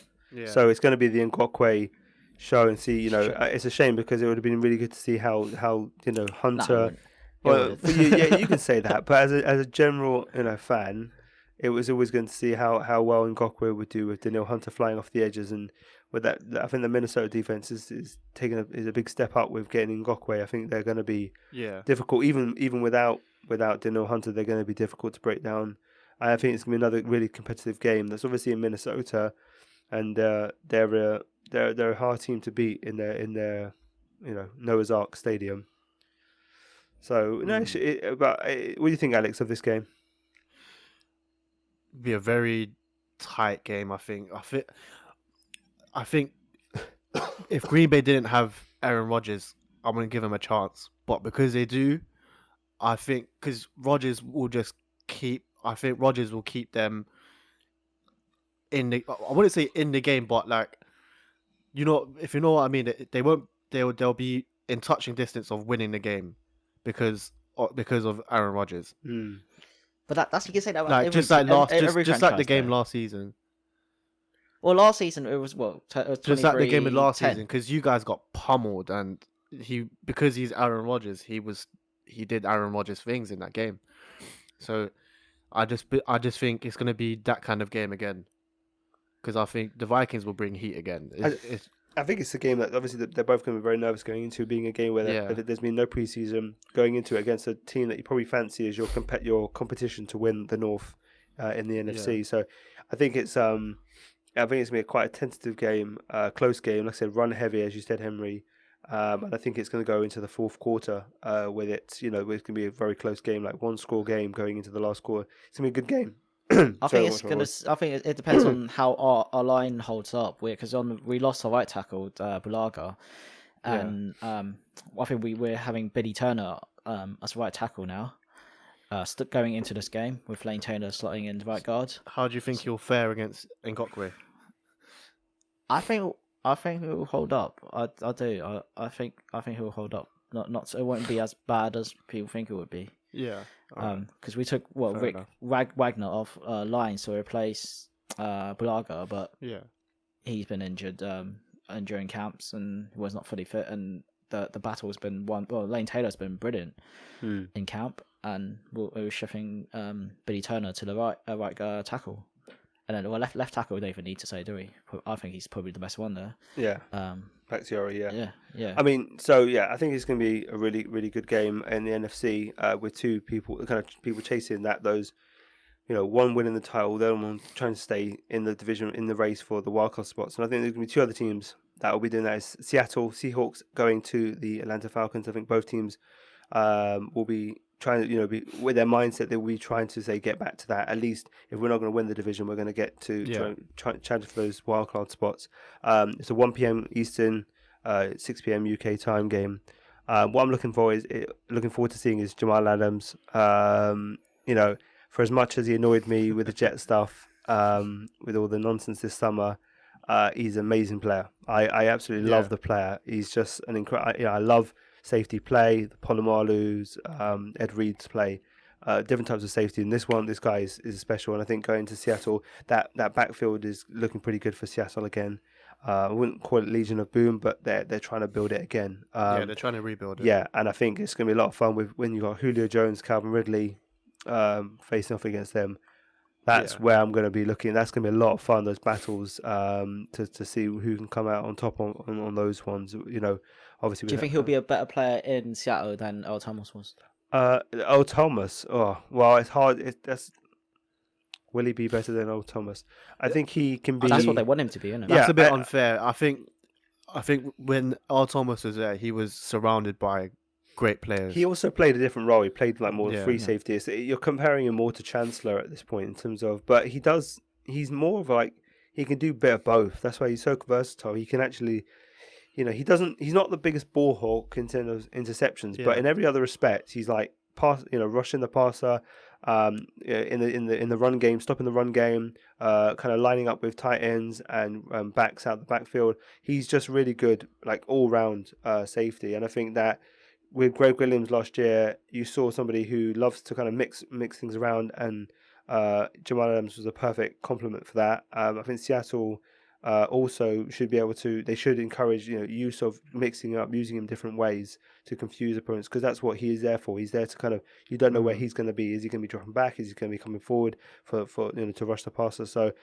So it's going to be the Ngakwe show and see. It's a shame because it would have been really good to see how Hunter. You can say that, but as a general fan, it was always going to see how well Ngakwe would do with Daniel Hunter flying off the edges, and with that, I think the Minnesota defense is taking a big step up with getting Ngakwe. I think they're going to be difficult, even without Daniel Hunter, they're going to be difficult to break down. I think it's going to be another really competitive game. That's obviously in Minnesota, and they're a hard team to beat in their Noah's Ark Stadium. So what do you think, Alex, of this game? Be a very tight game. I think if Green Bay didn't have Aaron Rodgers, I'm going to give him a chance. But because they do, I think because Rodgers will keep them in the. I wouldn't say in the game, but if you know what I mean, they'll be in touching distance of winning the game because of Aaron Rodgers. But that's you can say that about just like the game last season. Well, last season it was just like the game of last season because you guys got pummeled, and because he's Aaron Rodgers, he did Aaron Rodgers things in that game. So I just think it's going to be that kind of game again because I think the Vikings will bring heat again. I think it's a game that obviously they're both going to be very nervous going into, being a game where there's been no preseason, going into it against a team that you probably fancy as your competition to win the North in the NFC. Yeah. So I think it's going to be quite a tentative game, close game. Like I said, run heavy, as you said, Henry. And I think it's going to go into the fourth quarter with it. It's going to be a very close game, like 1-score game going into the last quarter. It's going to be a good game. I think it depends on how our line holds up. Because we lost our right tackle, Bulaga, and I think we're having Billy Turner as right tackle now. Going into this game with Lane Taylor slotting in the right guard. How do you think he'll fare against Ngakwe? I think he will hold up. I do. I think he will hold up. Not it won't be as bad as people think it would be. Yeah. Because we took Rick Wagner off line to replace Bulaga, but he's been injured during camps and was not fully fit. And the battle has been won. Well, Lane Taylor's been brilliant in camp, and we were shifting Billy Turner to the right tackle. And then left tackle, we don't even need to say, do we? I think he's probably the best one there. Yeah. Bakhtiari, yeah. I mean, I think it's going to be a really, really good game in the NFC with two people chasing those, one winning the title, the other one trying to stay in the division, in the race for the wildcard spots. And I think there's going to be 2 other teams that will be doing that. Is Seattle Seahawks going to the Atlanta Falcons. I think both teams will be trying to, with their mindset, they will be trying to get back to that. At least if we're not going to win the division, we're going to get to try challenge for those wildcard spots. It's a 1 p.m. Eastern, 6 p.m. UK time game. What I'm looking forward to seeing is Jamal Adams. For as much as he annoyed me with the Jet stuff, with all the nonsense this summer, he's an amazing player. I absolutely love the player. He's just an incredible. I love safety play, the Polomalu's, Ed Reed's play, different types of safety. And this guy is special. And I think going to Seattle, that backfield is looking pretty good for Seattle again. I wouldn't call it Legion of Boom, but they're trying to build it again. they're trying to rebuild it. Yeah, and I think it's going to be a lot of fun when you got Julio Jones, Calvin Ridley facing off against them. That's where I'm going to be looking. That's going to be a lot of fun, those battles, to see who can come out on top on those ones. Obviously. Do you think he'll be a better player in Seattle than Earl Thomas was? Earl Thomas. Oh, well, it's hard. Will he be better than Earl Thomas? I think he can be. That's what they want him to be, isn't it? That's a bit unfair. I think when Earl Thomas was there, he was surrounded by great players. He also played a different role. He played like more free Yeah. safety. So you're comparing him more to Chancellor at this point in terms of, but he's more of like, he can do a bit of both. That's why he's so versatile. He can actually, he's not the biggest ball hawk in terms of interceptions, but in every other respect, he's like rushing the passer, in the run game, stopping the run game, kind of lining up with tight ends and backs out the backfield. He's just really good, like all round safety. And I think that with Greg Williams last year, you saw somebody who loves to kind of mix things around, and Jamal Adams was a perfect complement for that. I think Seattle also should be able to. They should encourage use of mixing up, using him different ways to confuse opponents, because that's what he is there for. He's there to kind of, you don't know where he's going to be. Is he going to be dropping back? Is he going to be coming forward for to rush the passer? So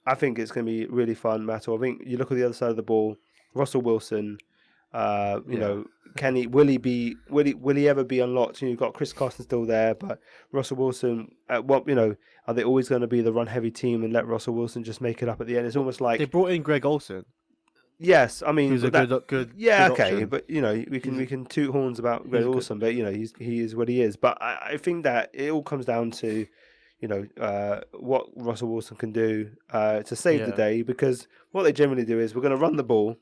I think it's going to be a really fun battle. I think you look at the other side of the ball, Russell Wilson. Will he ever be unlocked? You've got Chris Carson still there, but Russell Wilson, are they always going to be the run heavy team and let Russell Wilson just make it up at the end? It's almost like They brought in Greg Olsen. Yes, I mean, Who's a good okay, option. but we can toot horns about Greg Olsen, but he is what he is. But I think that it all comes down to what Russell Wilson can do to save the day, because what they generally do is we're going to run the ball.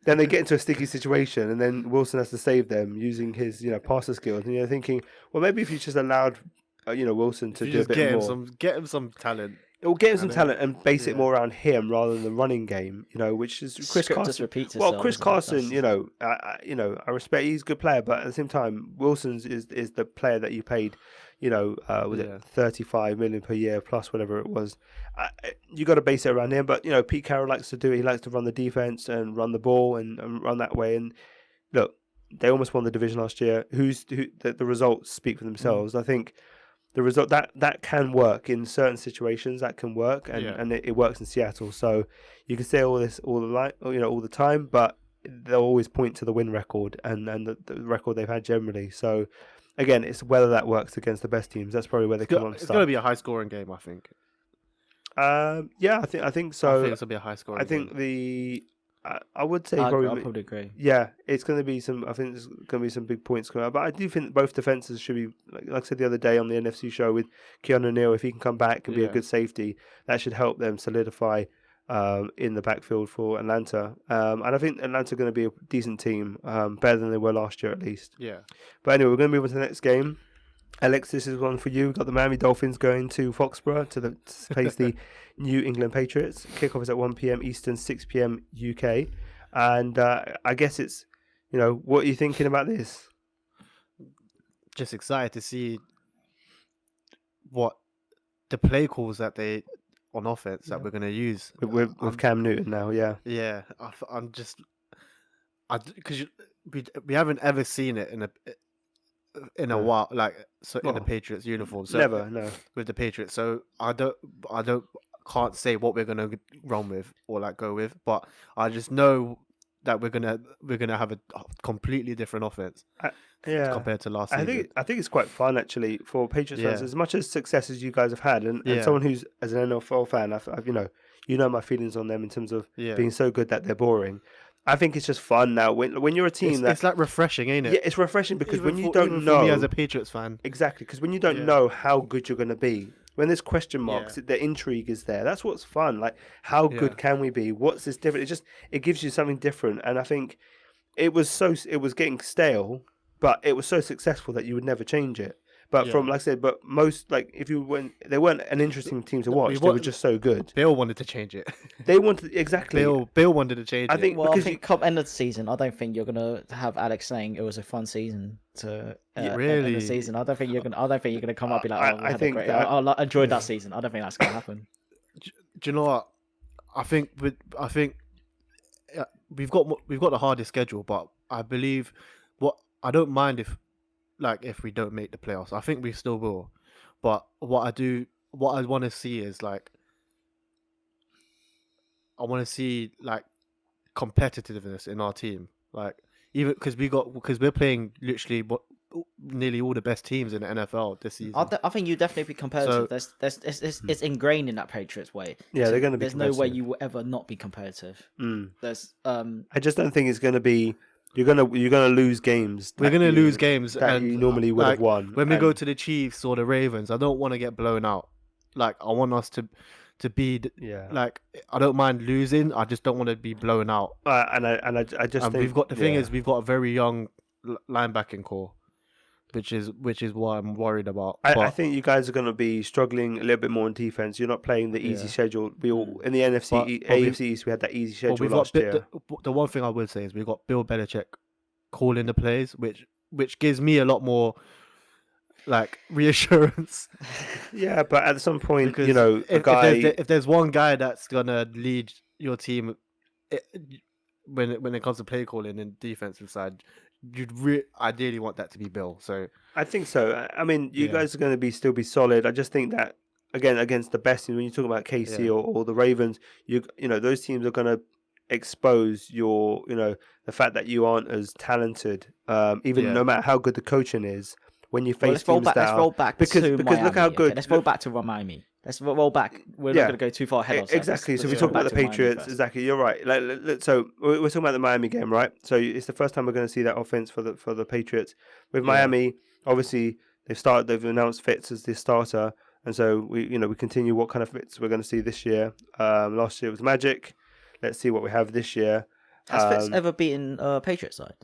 Then they get into a sticky situation, and then Wilson has to save them using his passer skills. And you're thinking, well, maybe if you just allowed Wilson to do a bit more, get him some talent. it will get him some talent and base it more around him rather than the running game. Which is Chris Script Carson. just repeats Well, itself, Chris doesn't it? Carson, I respect, he's a good player, but at the same time, Wilson's is the player that you paid. Was it 35 million per year plus whatever it was? You got to base it around him. But Pete Carroll likes to do it. He likes to run the defense and run the ball and run that way. And look, they almost won the division last year. The results speak for themselves. I think the result that can work in certain situations. That can work, and it works in Seattle. So you can say all this all the time, but they'll always point to the win record and the record they've had generally. So. Again, it's whether that works against the best teams. That's probably where they come on. It's going to be a high-scoring game, I think. Yeah, I think so. I think it's going to be a high-scoring game. I think I would say I'll probably. probably agree. Yeah, it's going to be some. I think there's going to be some big points coming out. But I do think both defenses should be, like I said the other day on the NFC show with Keanu Neal. If he can come back and be a good safety, that should help them solidify in the backfield for Atlanta. And I think Atlanta are going to be a decent team, better than they were last year at least. Yeah. But anyway, we're going to move on to the next game. Alex, this is one for you. We've got the Miami Dolphins going to Foxborough to face the New England Patriots. Kickoff is at 1 p.m. Eastern, 6 p.m. UK. And I guess it's, what are you thinking about this? Just excited to see what the play calls that they on offense that we're going to use With Cam Newton now, yeah. Yeah, I'm just, because we haven't ever seen it in a while, like in the Patriots uniform. So Never, no. with the Patriots. So can't say what we're gonna run with or like go with, but I just know that we're gonna have a completely different offense. Compared to last season. I think it's quite fun actually for Patriots fans. As much as success as you guys have had, and someone who's as an NFL fan, I've my feelings on them in terms of being so good that they're boring. I think it's just fun now when you're a team it's like refreshing, ain't it? Yeah, it's refreshing because even when you don't know, for me as a Patriots fan, exactly, because when you don't know how good you're going to be, when there's question marks, the intrigue is there. That's what's fun. Like, how good can we be? What's this different? It gives you something different, and I think it was getting stale. But it was so successful that you would never change it. But from, like I said, but most, like, they weren't an interesting team to watch. They were just so good. Bill wanted to change it. They wanted, exactly. Bill wanted to change it. I think come end of the season, I don't think you're gonna have Alex saying it was a fun season to really end the season. I don't think you're gonna come up and be like, I enjoyed that season. I don't think that's gonna happen. Do you know what? I think we've got the hardest schedule, but I believe I don't mind if we don't make the playoffs. I think we still will, but what I want to see is I want to see competitiveness in our team, even because we're playing literally nearly all the best teams in the NFL this season. I think you definitely be competitive. So- It's ingrained in that Patriots way. Yeah, they're going to be. There's no way you will ever not be competitive. There's I just don't think it's going to be. You're gonna lose games. We're gonna lose games that and you normally would have won. When we go to the Chiefs or the Ravens, I don't want to get blown out. I want us to be I don't mind losing. I just don't want to be blown out. I just think we've got we've got a very young linebacking core, which is what I'm worried about. I think you guys are going to be struggling a little bit more in defense. You're not playing the easy schedule. We all in the AFC East we had that easy schedule last year. The one thing I would say is we've got Bill Belichick calling the plays, which gives me a lot more reassurance. Yeah, but at some point, Because if there's one guy that's gonna lead your team when it comes to play calling and defensive side, you'd ideally want that to be Bill. So I think so. I mean, you guys are going to still be solid. I just think that again against the best teams, when you talk about KC or the Ravens, you know those teams are going to expose the fact that you aren't as talented, no matter how good the coaching is. When you face teams down, let's roll back because Miami, look how good. Okay, let's roll back to Miami. Let's roll back. We're not going to go too far ahead. Exactly. So we talk about the Patriots. Exactly. You're right. So we're talking about the Miami game, right? So it's the first time we're going to see that offense for the Patriots. With Miami, obviously they've announced Fitz as the starter, and so we continue what kind of Fitz we're going to see this year. Last year was Magic. Let's see what we have this year. Has Fitz ever beaten Patriots side?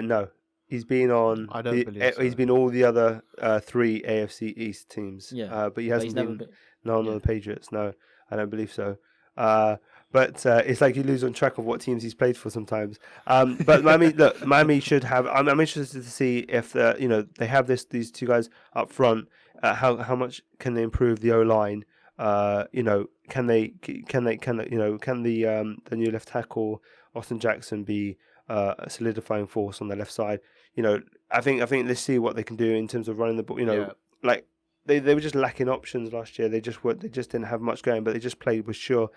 No. He's been on. I don't believe so. He's been all the other 3 AFC East teams. Yeah, but he hasn't never been none on the Patriots. No, I don't believe so. But it's like you lose on track of what teams he's played for sometimes. But Miami should have. I'm interested to see if they have these 2 guys up front. How much can they improve the O line? Can the new left tackle Austin Jackson be a solidifying force on the left side? I think let's see what they can do in terms of running the ball. They were just lacking options last year. They just didn't have much going, but they just played with sheer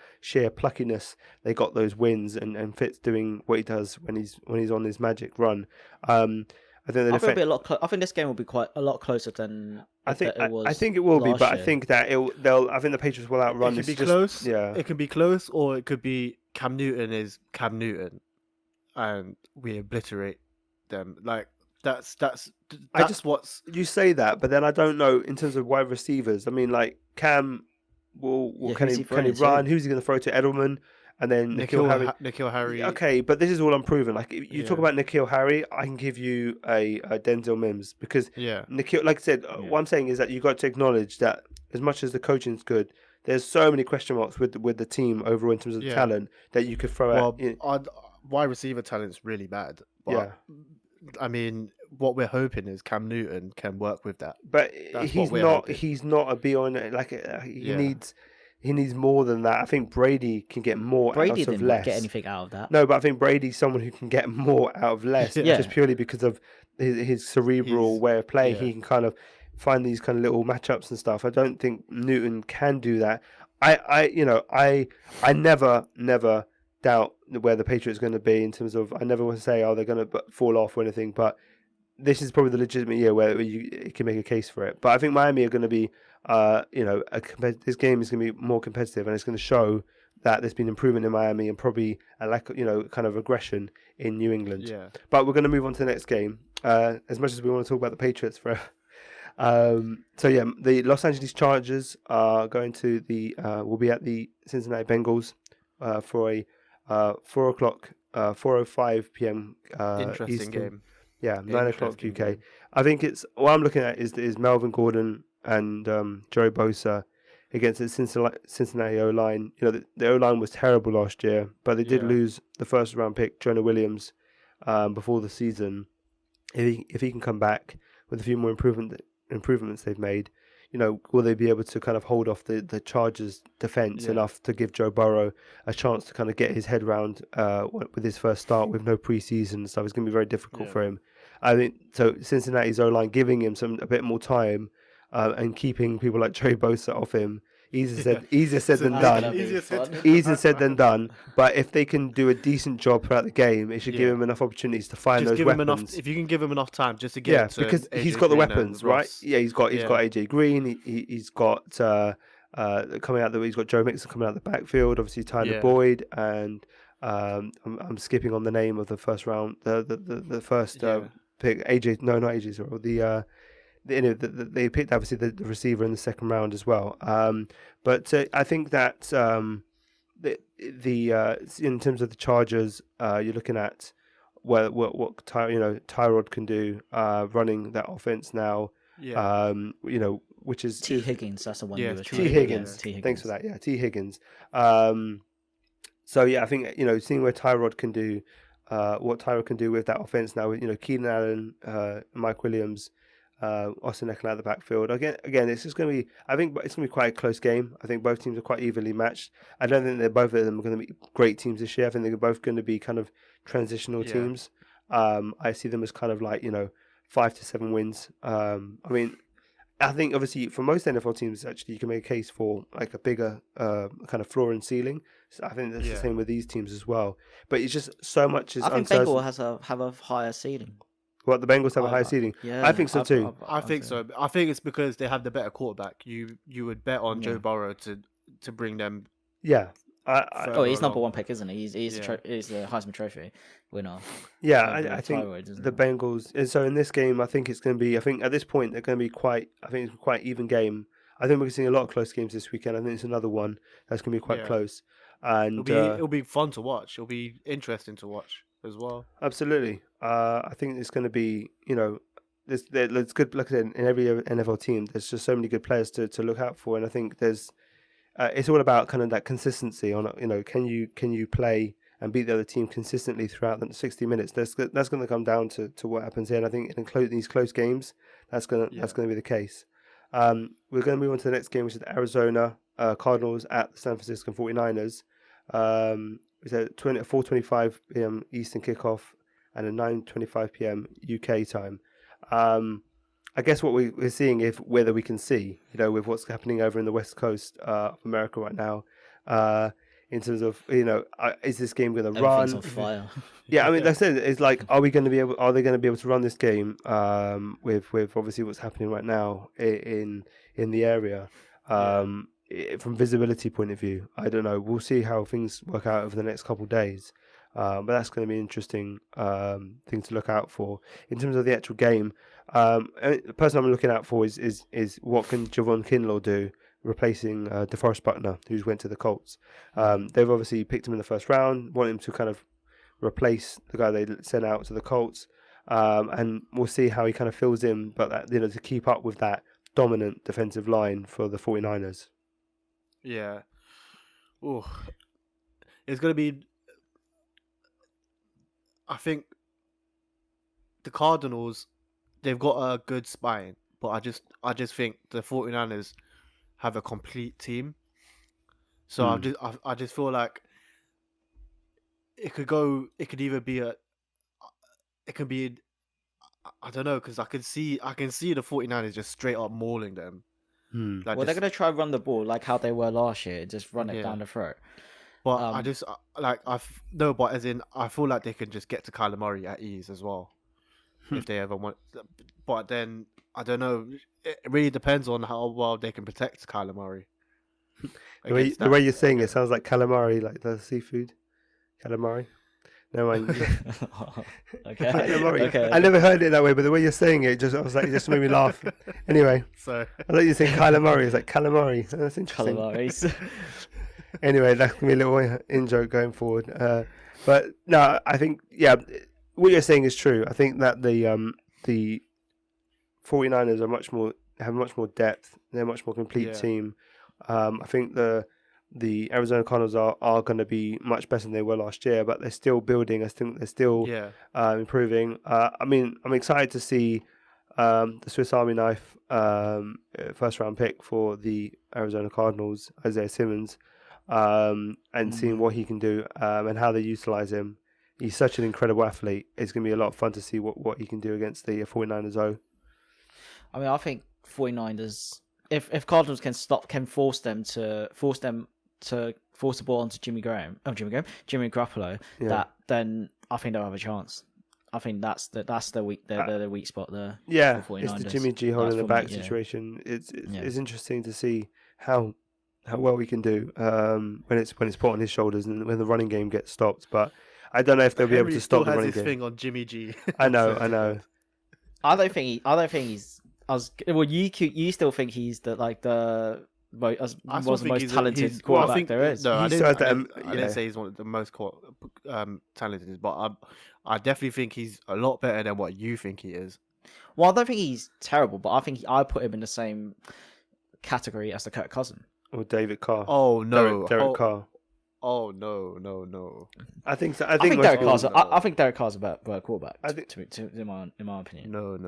pluckiness. They got those wins, and Fitz doing what he does when he's on his magic run. I think I think this game will be quite a lot closer than I think it was. I think it will be, but year. I think that I think the Patriots will outrun it this. It could be close. Yeah, it could be close, or it could be Cam Newton is Cam Newton, and we obliterate them. That's what's you say that, but then I don't know in terms of wide receivers. I mean, Cam can he run? Who's he going to throw to? Edelman, and then N'Keal Harry. Okay, but this is all unproven. You talk about N'Keal Harry, I can give you a Denzel Mims because N'Keal, like I said, what I'm saying is that you got to acknowledge that as much as the coaching's good, there's so many question marks with the team overall in terms of talent that you could throw at. Wide receiver talent's really bad. But, I mean, what we're hoping is Cam Newton can work with that. But he's not. He's not a be on. He needs more than that. I think Brady can get more out of less. Brady didn't get anything out of that. No, but I think Brady's someone who can get more out of less, just purely because of his cerebral way of playing. He can kind of find these kind of little matchups and stuff. I don't think Newton can do that. I never doubt where the Patriots are going to be in terms of. I never want to say they're going to fall off or anything, but this is probably the legitimate year where you can make a case for it. But I think Miami are going to be, this game is going to be more competitive, and it's going to show that there's been improvement in Miami and probably a lack of, kind of aggression in New England. Yeah. But we're going to move on to the next game. As much as we want to talk about the Patriots forever. The Los Angeles Chargers are going to will be at the Cincinnati Bengals for a 4:05 p.m. Interesting Eastern game. Yeah, 9 o'clock UK. I think it's what I'm looking at is Melvin Gordon and Joey Bosa against the Cincinnati O-line. The O-line was terrible last year, but they did lose the first round pick, Jonah Williams, before the season. If he can come back with a few more improvements they've made, will they be able to kind of hold off the Chargers defense enough to give Joe Burrow a chance to kind of get his head round with his first start with no preseason and stuff? It's going to be very difficult for him. I think so. Cincinnati's O-line giving him a bit more time and keeping people like Trey Bosa off him. Easier said than done. Easier said than done. But if they can do a decent job throughout the game, it should give him enough opportunities to find those weapons. If you can give him enough time just to get to because AJ he's got the Green weapons, and right? Ross. Yeah, he's got AJ Green. He's got coming out he's got Joe Mixon coming out the backfield. Obviously Tyler Boyd and I'm skipping on the name of the first round. The first pick AJ. No, not AJ. Sorry. They picked obviously the receiver in the second round as well. But I think that in terms of the Chargers, you're looking at what Tyrod can do running that offense now. Which is T Higgins. That's the one. Yeah, T Higgins. Thanks for that. Yeah, T Higgins. So yeah, I think seeing where Tyrod can do, what Tyrod can do with that offense now, with Keenan Allen, Mike Williams. Austin Eckler at the backfield. Again, it's just going to be. I think it's going to be quite a close game. I think both teams are quite evenly matched. I don't think both of them are going to be great teams this year. I think they're both going to be kind of transitional teams. I see them as kind of like 5 to 7 wins. I think obviously for most NFL teams, actually, you can make a case for like a bigger kind of floor and ceiling. So I think that's the same with these teams as well. But it's just so much. I think Bengals have a higher ceiling. What, the Bengals have a higher seeding? Yeah, I think so too. I think so. I think it's because they have the better quarterback. You would bet on Joe Burrow to bring them. Yeah. He's number one pick, isn't he? He's the Heisman Trophy winner. Yeah, I think the Bengals. And so in this game, I think it's going to be. I think at this point they're going to be quite. I think it's quite even game. I think we're seeing a lot of close games this weekend. I think it's another one that's going to be quite close. And it'll be fun to watch. It'll be interesting to watch as well. Absolutely. I think it's going to be, there's good, like I said, in every NFL team, there's just so many good players to look out for. And I think there's, it's all about kind of that consistency on, can you play and beat the other team consistently throughout the 60 minutes? That's going to come down to what happens here. And I think in these close games, that's going to be the case. We're going to move on to the next game, which is the Arizona Cardinals at the San Francisco 49ers. It's a 4:25 p.m. Eastern kickoff and a 9:25 p.m. UK time. I guess what we're seeing is whether we can see, with what's happening over in the West Coast of America right now, in terms of, is this game going to run? Everything's on fire. Yeah, I mean, that's it. It's like, are they going to be able to run this game with obviously what's happening right now in the area? From visibility point of view, I don't know. We'll see how things work out over the next couple of days. But that's going to be an interesting thing to look out for. In terms of the actual game, the person I'm looking out for is what can Javon Kinlaw do, replacing DeForest Buckner, who's went to the Colts. They've obviously picked him in the first round, want him to kind of replace the guy they sent out to the Colts, and we'll see how he kind of fills in, but that, to keep up with that dominant defensive line for the 49ers. Yeah. Ooh. It's going to be... I think the Cardinals, they've got a good spine, but I just think the 49ers have a complete team. So I just feel like it could either be I don't know, because I can see the 49ers just straight up mauling them. They're going to try and run the ball like how they were last year, just run it down the throat. But but as in, I feel like they can just get to Kyler Murray at ease as well, if they ever want. But then, I don't know, it really depends on how well they can protect Kyler Murray. The way you're saying it sounds like calamari, like the seafood. Calamari. No mind. Okay. Okay. I never heard it that way, but the way you're saying it, it just made me laugh. Anyway, so I thought you saying Kyler Murray. It's like calamari. So that's interesting. Calamaris. Anyway, that's gonna be a little in-joke going forward. But no, I think what you're saying is true. I think that the 49ers have much more depth. They're a much more complete team. I think the Arizona Cardinals are going to be much better than they were last year, but they're still building. I think they're still improving. I'm excited to see the Swiss Army knife, first round pick for the Arizona Cardinals, Isaiah Simmons, and seeing what he can do and how they utilize him. He's such an incredible athlete. It's going to be a lot of fun to see what he can do against the 49ers. I mean, I think 49ers, if Cardinals can force the ball onto Jimmy Garoppolo, then I think they'll have a chance. I think that's the weak spot there. Yeah, for it's 49ers. the Jimmy G holding the back yeah. situation. It's interesting to see how well we can do when it's put on his shoulders and when the running game gets stopped. But I don't know if they'll be able to stop the running game. Thing on Jimmy G. I know. I don't think he's as well. You still think he's the most talented quarterback there is. No, I still has didn't say he's one of the most talented, but I definitely think he's a lot better than what you think he is. Well, I don't think he's terrible, but I think I put him in the same category as the Kirk Cousin. Or David Carr. Oh no, Derek Carr. Oh no. I think so. I think Derek Carr's a better quarterback. In my opinion. No.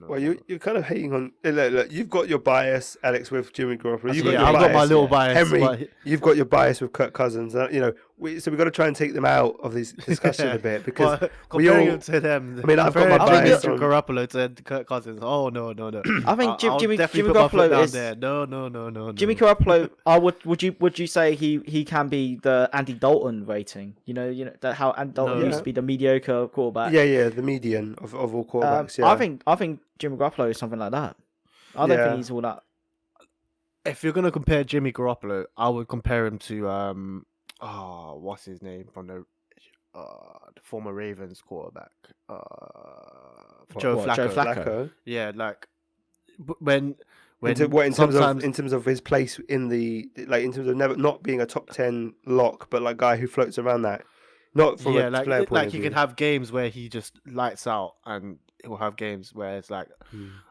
Well, you're kind of hating on. Look, you've got your bias, Alex, with Jimmy Garoppolo. I've got my little bias. Henry, you've got your bias with Kirk Cousins. So we've got to try and take them out of this discussion a bit because comparing him to them. I mean, I've got my bias on Garoppolo to Kirk Cousins. Oh no. I think Jimmy Garoppolo is there. No. Jimmy Garoppolo. Would you say he can be the Andy Dalton rating? You know that how Andy Dalton used to be the mediocre quarterback. Yeah, the median of all quarterbacks. Yeah. I think Jimmy Garoppolo is something like that. I don't think he's all that. If you're gonna compare Jimmy Garoppolo, I would compare him to what's his name from the former Ravens quarterback, Joe Flacco. Yeah, like when in terms of his place in in terms of never not being a top 10 lock, but like guy who floats around that. Not from a player point of he view. can have games where he just lights out, and he'll have games where it's like,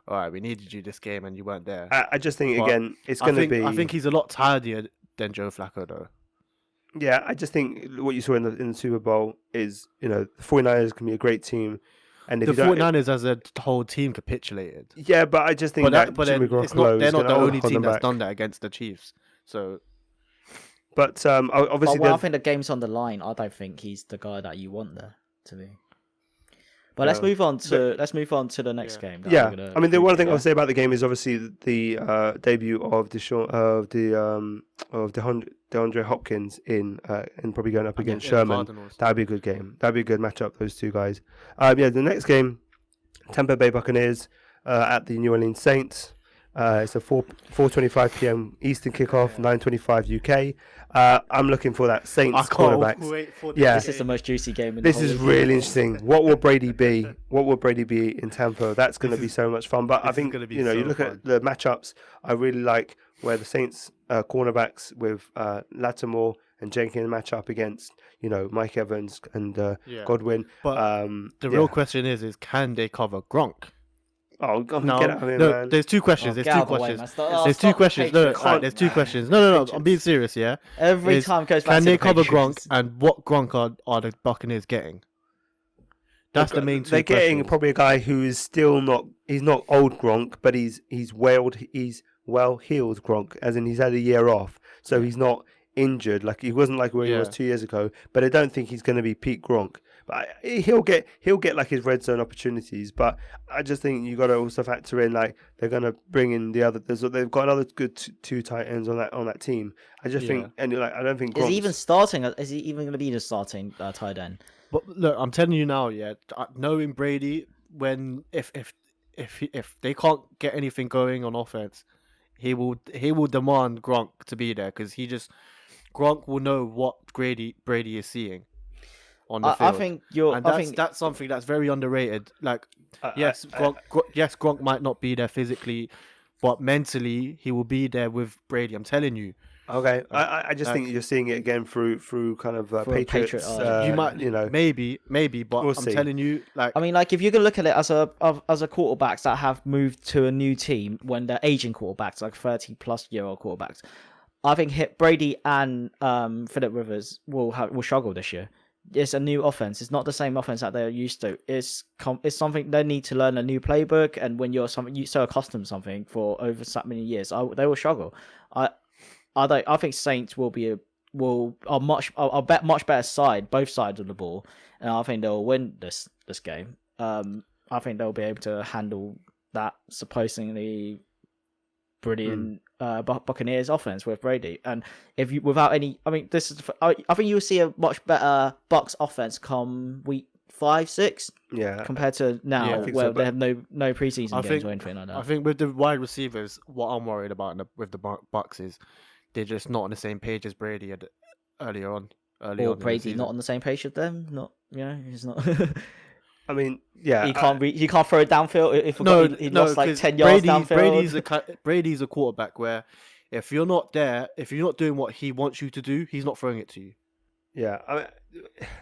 all right, we needed you this game and you weren't there. I just think again, it's going to be. I think he's a lot tidier than Joe Flacco though. Yeah, I just think what you saw in the Super Bowl is, the 49ers can be a great team. And if the 49ers as a whole team capitulated. Yeah, but I just think they're not the only team that's done that against the Chiefs. So, but obviously, I think the game's on the line. I don't think he's the guy that you want there to be. But let's move on to the next game. Yeah, I mean, the one thing I'll say about the game is obviously the debut of DeAndre Hopkins in probably going up against Sherman. That'd be a good game. That'd be a good matchup. Those two guys. The next game, Tampa Bay Buccaneers at the New Orleans Saints. It's a 4:25 p.m. Eastern kickoff, 9:25 UK. I'm looking for that Saints cornerbacks. This is the most juicy game. This is really interesting. What will Brady be? What will Brady be in Tampa? That's going to be so much fun. But I think you look at the matchups. I really like where the Saints cornerbacks with Lattimore and Jenkins match up against Mike Evans and Godwin. But the real question is can they cover Gronk? Oh, get out of here, man. There's two questions. There's two questions. There's two questions. No. I'm being serious, yeah? Every time goes back to can they cover Gronk, and what Gronk are the Buccaneers getting? That's the main two They're getting questions. probably a guy who is still not... He's not old Gronk, but he's well-healed Gronk, as in he's had a year off. So he's not injured. Like he wasn't like where he was 2 years ago. But I don't think he's going to be peak Gronk. But he'll get like his red zone opportunities. But I just think you got to also factor in like they're going to bring in the other. They've got another good two tight ends on that team. I just think, and I don't think. Is he even starting? Is he even going to be the starting tight end? But look, I'm telling you now, knowing Brady, if they can't get anything going on offense, he will demand Gronk to be there because Gronk will know what Brady is seeing on the field. I think that's something that's very underrated. Like, Gronk might not be there physically, but mentally he will be there with Brady. I'm telling you. Okay, I just think you're seeing it again through kind of Patriots. You might, maybe, but we'll I'm see. telling you, like, I mean, like if you're gonna look at it as a quarterbacks that have moved to a new team when they're aging quarterbacks, like 30-plus-year-old quarterbacks, I think Brady and Phillip Rivers will struggle this year. it's a new offense. It's not the same offense that they're used to. It's something they need to learn a new playbook. And when you're so accustomed to something for over so many years, they will struggle. I think Saints will bet much better side, both sides of the ball, and I think they'll win this game. I think they'll be able to handle that supposedly brilliant Buccaneers offense with Brady. And if you without any, I mean, I think you'll see a much better Bucs offense come week 5, 6. Yeah, compared to now, where they have no preseason games or anything like that. I think with the wide receivers, what I'm worried about with the Bucs is they're just not on the same page as Brady earlier on. Or Brady not on the same page with them. Not, he's not. I mean, yeah, he can't throw it downfield. He lost like 10 yards downfield. Brady's a quarterback where if you're not there, if you're not doing what he wants you to do, he's not throwing it to you. Yeah, I mean,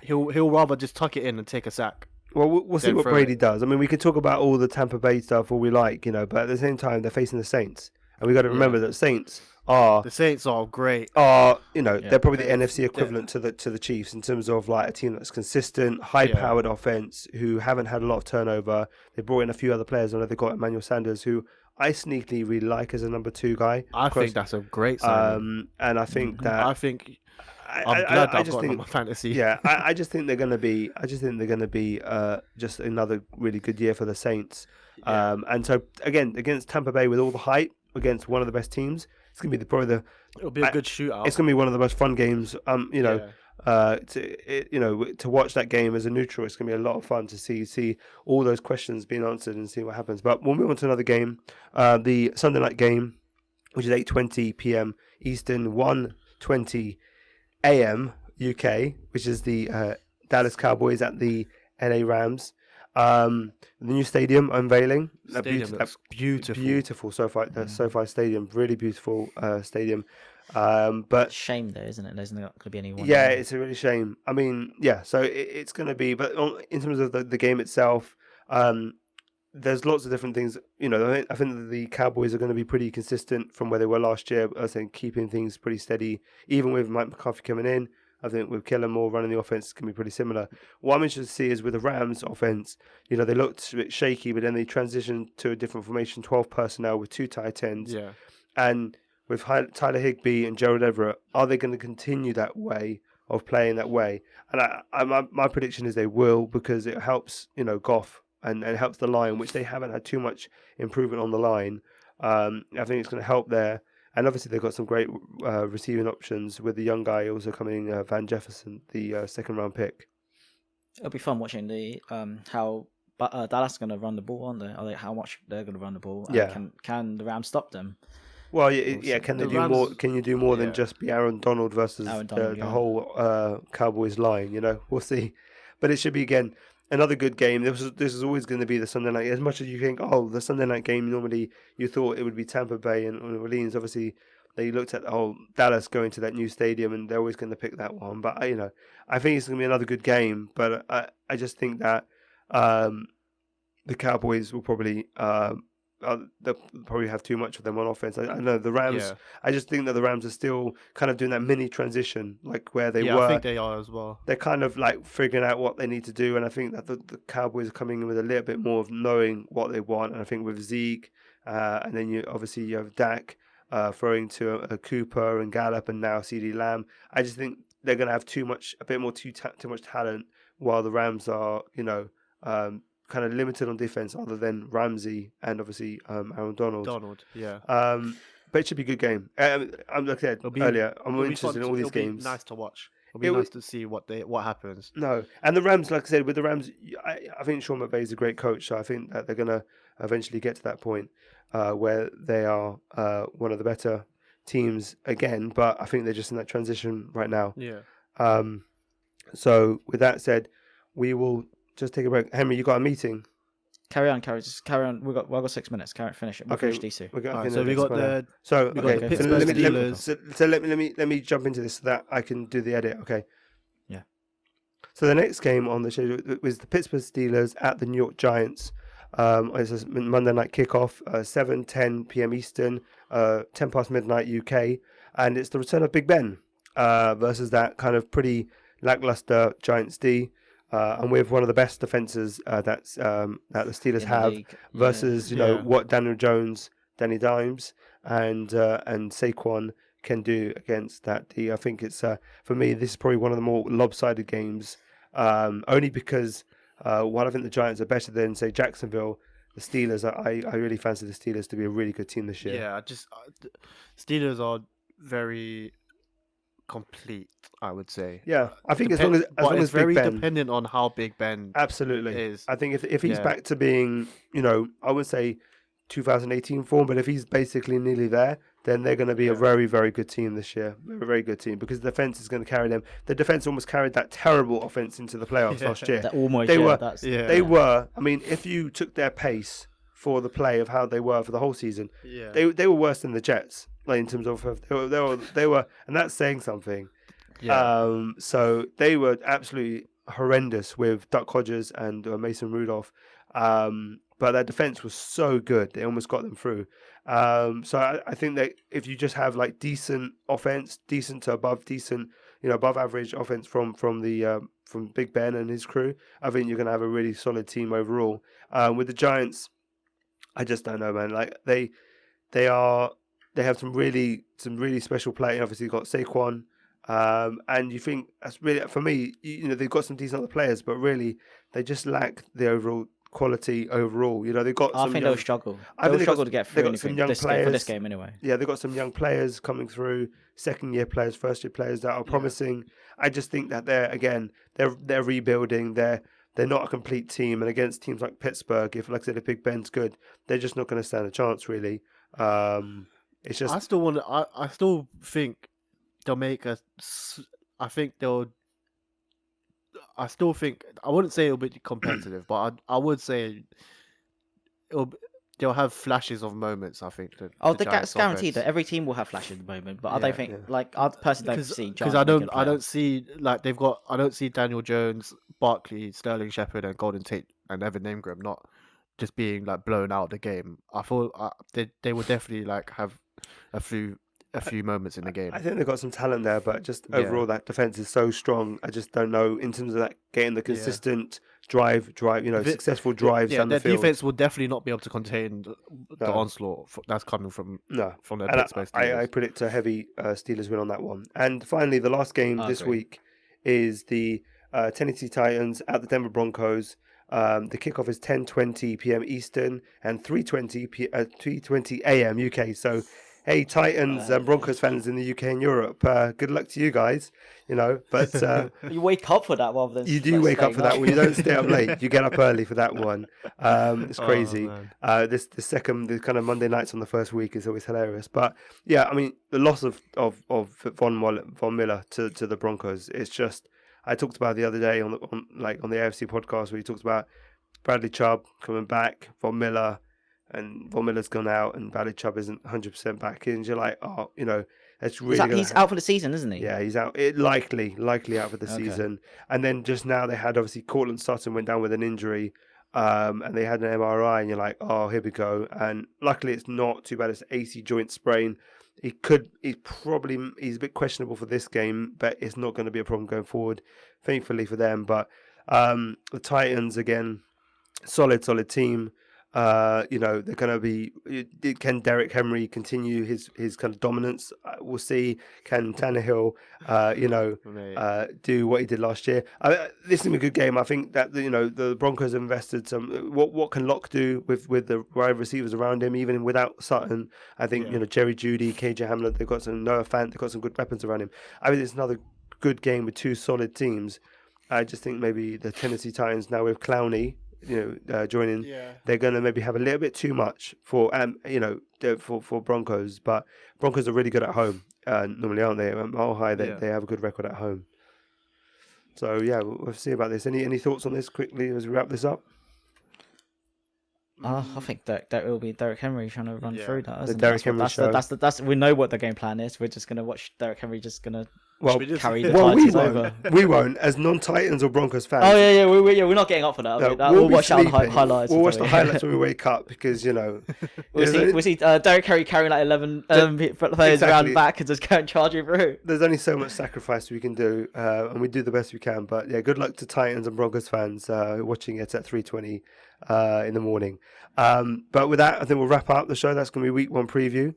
he'll rather just tuck it in and take a sack. Well, we'll see what Brady does. I mean, we could talk about all the Tampa Bay stuff all we like, but at the same time, they're facing the Saints, and we got to remember that the Saints are great. They're probably the NFC equivalent to the Chiefs in terms of like a team that's consistent, high-powered offense who haven't had a lot of turnover. They brought in a few other players. I know they got Emmanuel Sanders, who I sneakily really like as a number 2 guy. I think that's a great signing. And I think that I'm glad I've got him on my fantasy. Yeah, I just think they're going to be. Just another really good year for the Saints. Yeah. And so again, against Tampa Bay with all the hype, against one of the best teams, it's going to be it'll be a good shootout. It's going to be one of the most fun games. To watch that game as a neutral, it's going to be a lot of fun to see all those questions being answered and see what happens. But we'll move on to another game, the Sunday night game, which is 8:20 p.m. Eastern, 1:20 a.m. UK, which is the Dallas Cowboys at the LA Rams. The new stadium unveiling. Looks beautiful. Beautiful SoFi Stadium. Really beautiful stadium. But shame though, isn't it? There's not going to be anyone. Yeah, it's a really shame. I mean, yeah. So it's going to be, but in terms of the game itself, there's lots of different things. I think that the Cowboys are going to be pretty consistent from where they were last year. I think keeping things pretty steady, even with Mike McCarthy coming in. I think with Kellen Moore running the offense, it's going to be pretty similar. What I'm interested to see is with the Rams offense, they looked a bit shaky, but then they transitioned to a different formation, 12 personnel with 2 tight ends. Yeah. And with Tyler Higbee and Gerald Everett, are they going to continue that way of playing that way? And my prediction is they will, because it helps, Goff. And it helps the line, which they haven't had too much improvement on the line. I think it's going to help there. And obviously they've got some great receiving options with the young guy also coming, Van Jefferson, the second-round pick. It'll be fun watching the how Dallas is going to run the ball, aren't they? How much they're going to run the ball. Yeah. Can the Rams stop them? Well, yeah. Can they do Rams, more? Can you do more than just be Aaron Donald versus the whole Cowboys line? We'll see. But it should be, again, another good game. This is always going to be the Sunday night. As much as you think, the Sunday night game, normally you thought it would be Tampa Bay and New Orleans. Obviously, they looked at Dallas going to that new stadium, and they're always going to pick that one. But I think it's going to be another good game. But I just think that the Cowboys will probably they'll probably have too much of them on offense. I know the Rams. Yeah. I just think that the Rams are still kind of doing that mini transition, like where they were. Yeah, I think they are as well. They're kind of like figuring out what they need to do, and I think that the Cowboys are coming in with a little bit more of knowing what they want. And I think with Zeke, and then you have Dak throwing to a Cooper and Gallup, and now CeeDee Lamb. I just think they're going to have too much talent, while the Rams are, kind of limited on defense, other than Ramsey and obviously Aaron Donald. Yeah. But it should be a good game. Like I said earlier, I'm interested in all these games. Nice to watch. It'll be nice to see what happens. No, and the Rams, like I said, with the Rams, I think Sean McVay is a great coach, so I think that they're going to eventually get to that point where they are one of the better teams again. But I think they're just in that transition right now. Yeah. So with that said, we will just take a break. Henry, you got a meeting? Carry on. We've got 6 minutes. Finish it. We'll finish DC. Let me jump into this so that I can do the edit. Okay. Yeah. So the next game on the schedule was the Pittsburgh Steelers at the New York Giants. It's a Monday night kickoff, 7:10 p.m. Eastern, 10 past midnight UK, and it's the return of Big Ben versus that kind of pretty lackluster Giants D. And with one of the best defenses that the Steelers In the have league, versus what Daniel Jones, Danny Dimes, and Saquon can do against that D. I think it's for me this is probably one of the more lopsided games, only because while I think the Giants are better than say Jacksonville, the Steelers I really fancy the Steelers to be a really good team this year. Yeah, Steelers are very complete, I would say. Yeah, I think as long as very Big Ben, dependent on how Big Ben absolutely is. I think if he's back to being, I would say 2018 form, but if he's basically nearly there, then they're going to be a very, very good team this year. A very good team because the defense is going to carry them. The defense almost carried that terrible offense into the playoffs last year. They were. I mean, if you took their pace for the play of how they were for the whole season, they were worse than the Jets. Like in terms of they were, and that's saying something. Yeah. So they were absolutely horrendous with Duck Hodges and Mason Rudolph. But their defense was so good, they almost got them through. So I think that if you just have like decent offense, decent to above decent, above average offense from Big Ben and his crew, I think you're going to have a really solid team overall. With the Giants, I just don't know, man. Like they have some really special play. Obviously, you've got Saquon, and you think that's really for me. They've got some decent other players, but really they just lack the overall quality overall. They've got. I think they'll struggle. They'll struggle to get through anything for this game anyway. Yeah, they've got some young players coming through, second-year players, first-year players that are promising. I just think that they're rebuilding. They're not a complete team, and against teams like Pittsburgh, if like I said, if Big Ben's good, they're just not going to stand a chance really. It's just I still think they'll make a. I still think I wouldn't say it'll be competitive, but I would say they'll have flashes of moments. I think. That's guaranteed that every team will have flashes at the moment, but I don't think I personally don't see because I don't see like they've got. I don't see Daniel Jones, Barkley, Sterling Shepard, and Golden Tate and Evan Ingram not just being like blown out of the game. I thought they would definitely like have a few moments in the game. I think they've got some talent there, but just overall that defense is so strong. I just don't know in terms of that getting the consistent drive, successful drives down the field. Their defense will definitely not be able to contain the onslaught that's coming from their Pittsburgh Steelers. I predict a heavy Steelers win on that one. And finally, the last game this week is the Tennessee Titans at the Denver Broncos. The kickoff is 10:20 p.m. Eastern and 3:20 a.m. UK. So, hey, Titans and Broncos fans in the UK and Europe, good luck to you guys. But you wake up for that rather than you do wake up for that one. You don't stay up late. You get up early for that one. It's crazy. The kind of Monday nights on the first week is always hilarious. But yeah, I mean, the loss of Von Miller to the Broncos. It's just. I talked about the other day on the AFC podcast where he talked about Bradley Chubb coming back, Von Miller's gone out, and Bradley Chubb isn't 100% back in. You're like, that's really. He's out for the season, isn't he? Yeah, he's out. Likely out for the season. And then just now they had obviously Cortland Sutton went down with an injury, and they had an MRI, and you're like, oh, here we go. And luckily it's not too bad. It's an AC joint sprain. He's a bit questionable for this game, but it's not going to be a problem going forward, thankfully for them. But the Titans, again, solid team. They're going to be. Can Derrick Henry continue his kind of dominance? We'll see. Can Tannehill, do what he did last year? This is a good game. I think that the Broncos have invested some. What can Locke do with the wide receivers around him, even without Sutton? I think Jerry Jeudy, KJ Hamler. They've got some Noah Fant. They've got some good weapons around him. I think it's another good game with two solid teams. I just think maybe the Tennessee Titans now with Clowney. Joining, they're going to maybe have a little bit too much for Broncos, but Broncos are really good at home. Normally, aren't they? Mile high, they have a good record at home. So yeah, we'll see about this. Any thoughts on this quickly as we wrap this up? I think that will be Derrick Henry trying to run through that. The Derrick Henry show. We know what the game plan is. We're just going to watch Derrick Henry just going to Well, we just- carry the well, we Titans over. won't. We won't, as non-Titans or Broncos fans. Oh yeah, we're not getting up for that. No, We'll be watch out the sleeping. highlights. We'll or watch the something. highlights when we wake up because We'll there's see Derek Carey carrying like 11 players Exactly. around back and just go and charge it through. there's only so much sacrifice we can do, and we do the best we can. But yeah, good luck to Titans and Broncos fans watching it at 3:20 in the morning. But with that, I think we'll wrap up the show. That's going to be week 1 preview.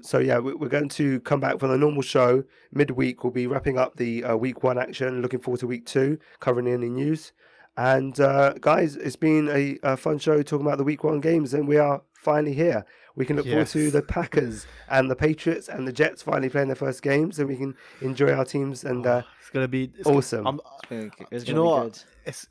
So yeah, we're going to come back for the normal show midweek. We'll be wrapping up the week 1 action. Looking forward to week 2, covering any news. And guys, it's been a fun show talking about the week 1 games, and we are finally here. We can look forward to the Packers and the Patriots and the Jets finally playing their first games, and we can enjoy our teams. And It's gonna be awesome. It's Do you know what?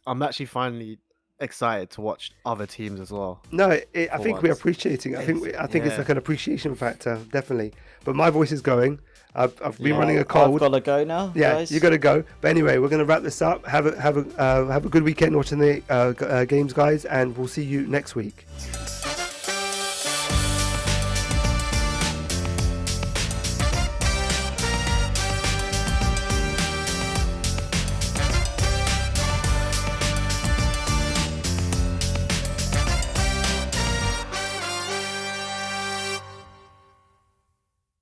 I'm actually finally excited to watch other teams as well. No, I think we're once. appreciating. I think it's yeah. like an appreciation factor, definitely. But my voice is going. I've been running a cold. I've got to go now. Yeah, guys. you got to go. But anyway, we're going to wrap this up. Have a good weekend watching the games, guys, and we'll see you next week.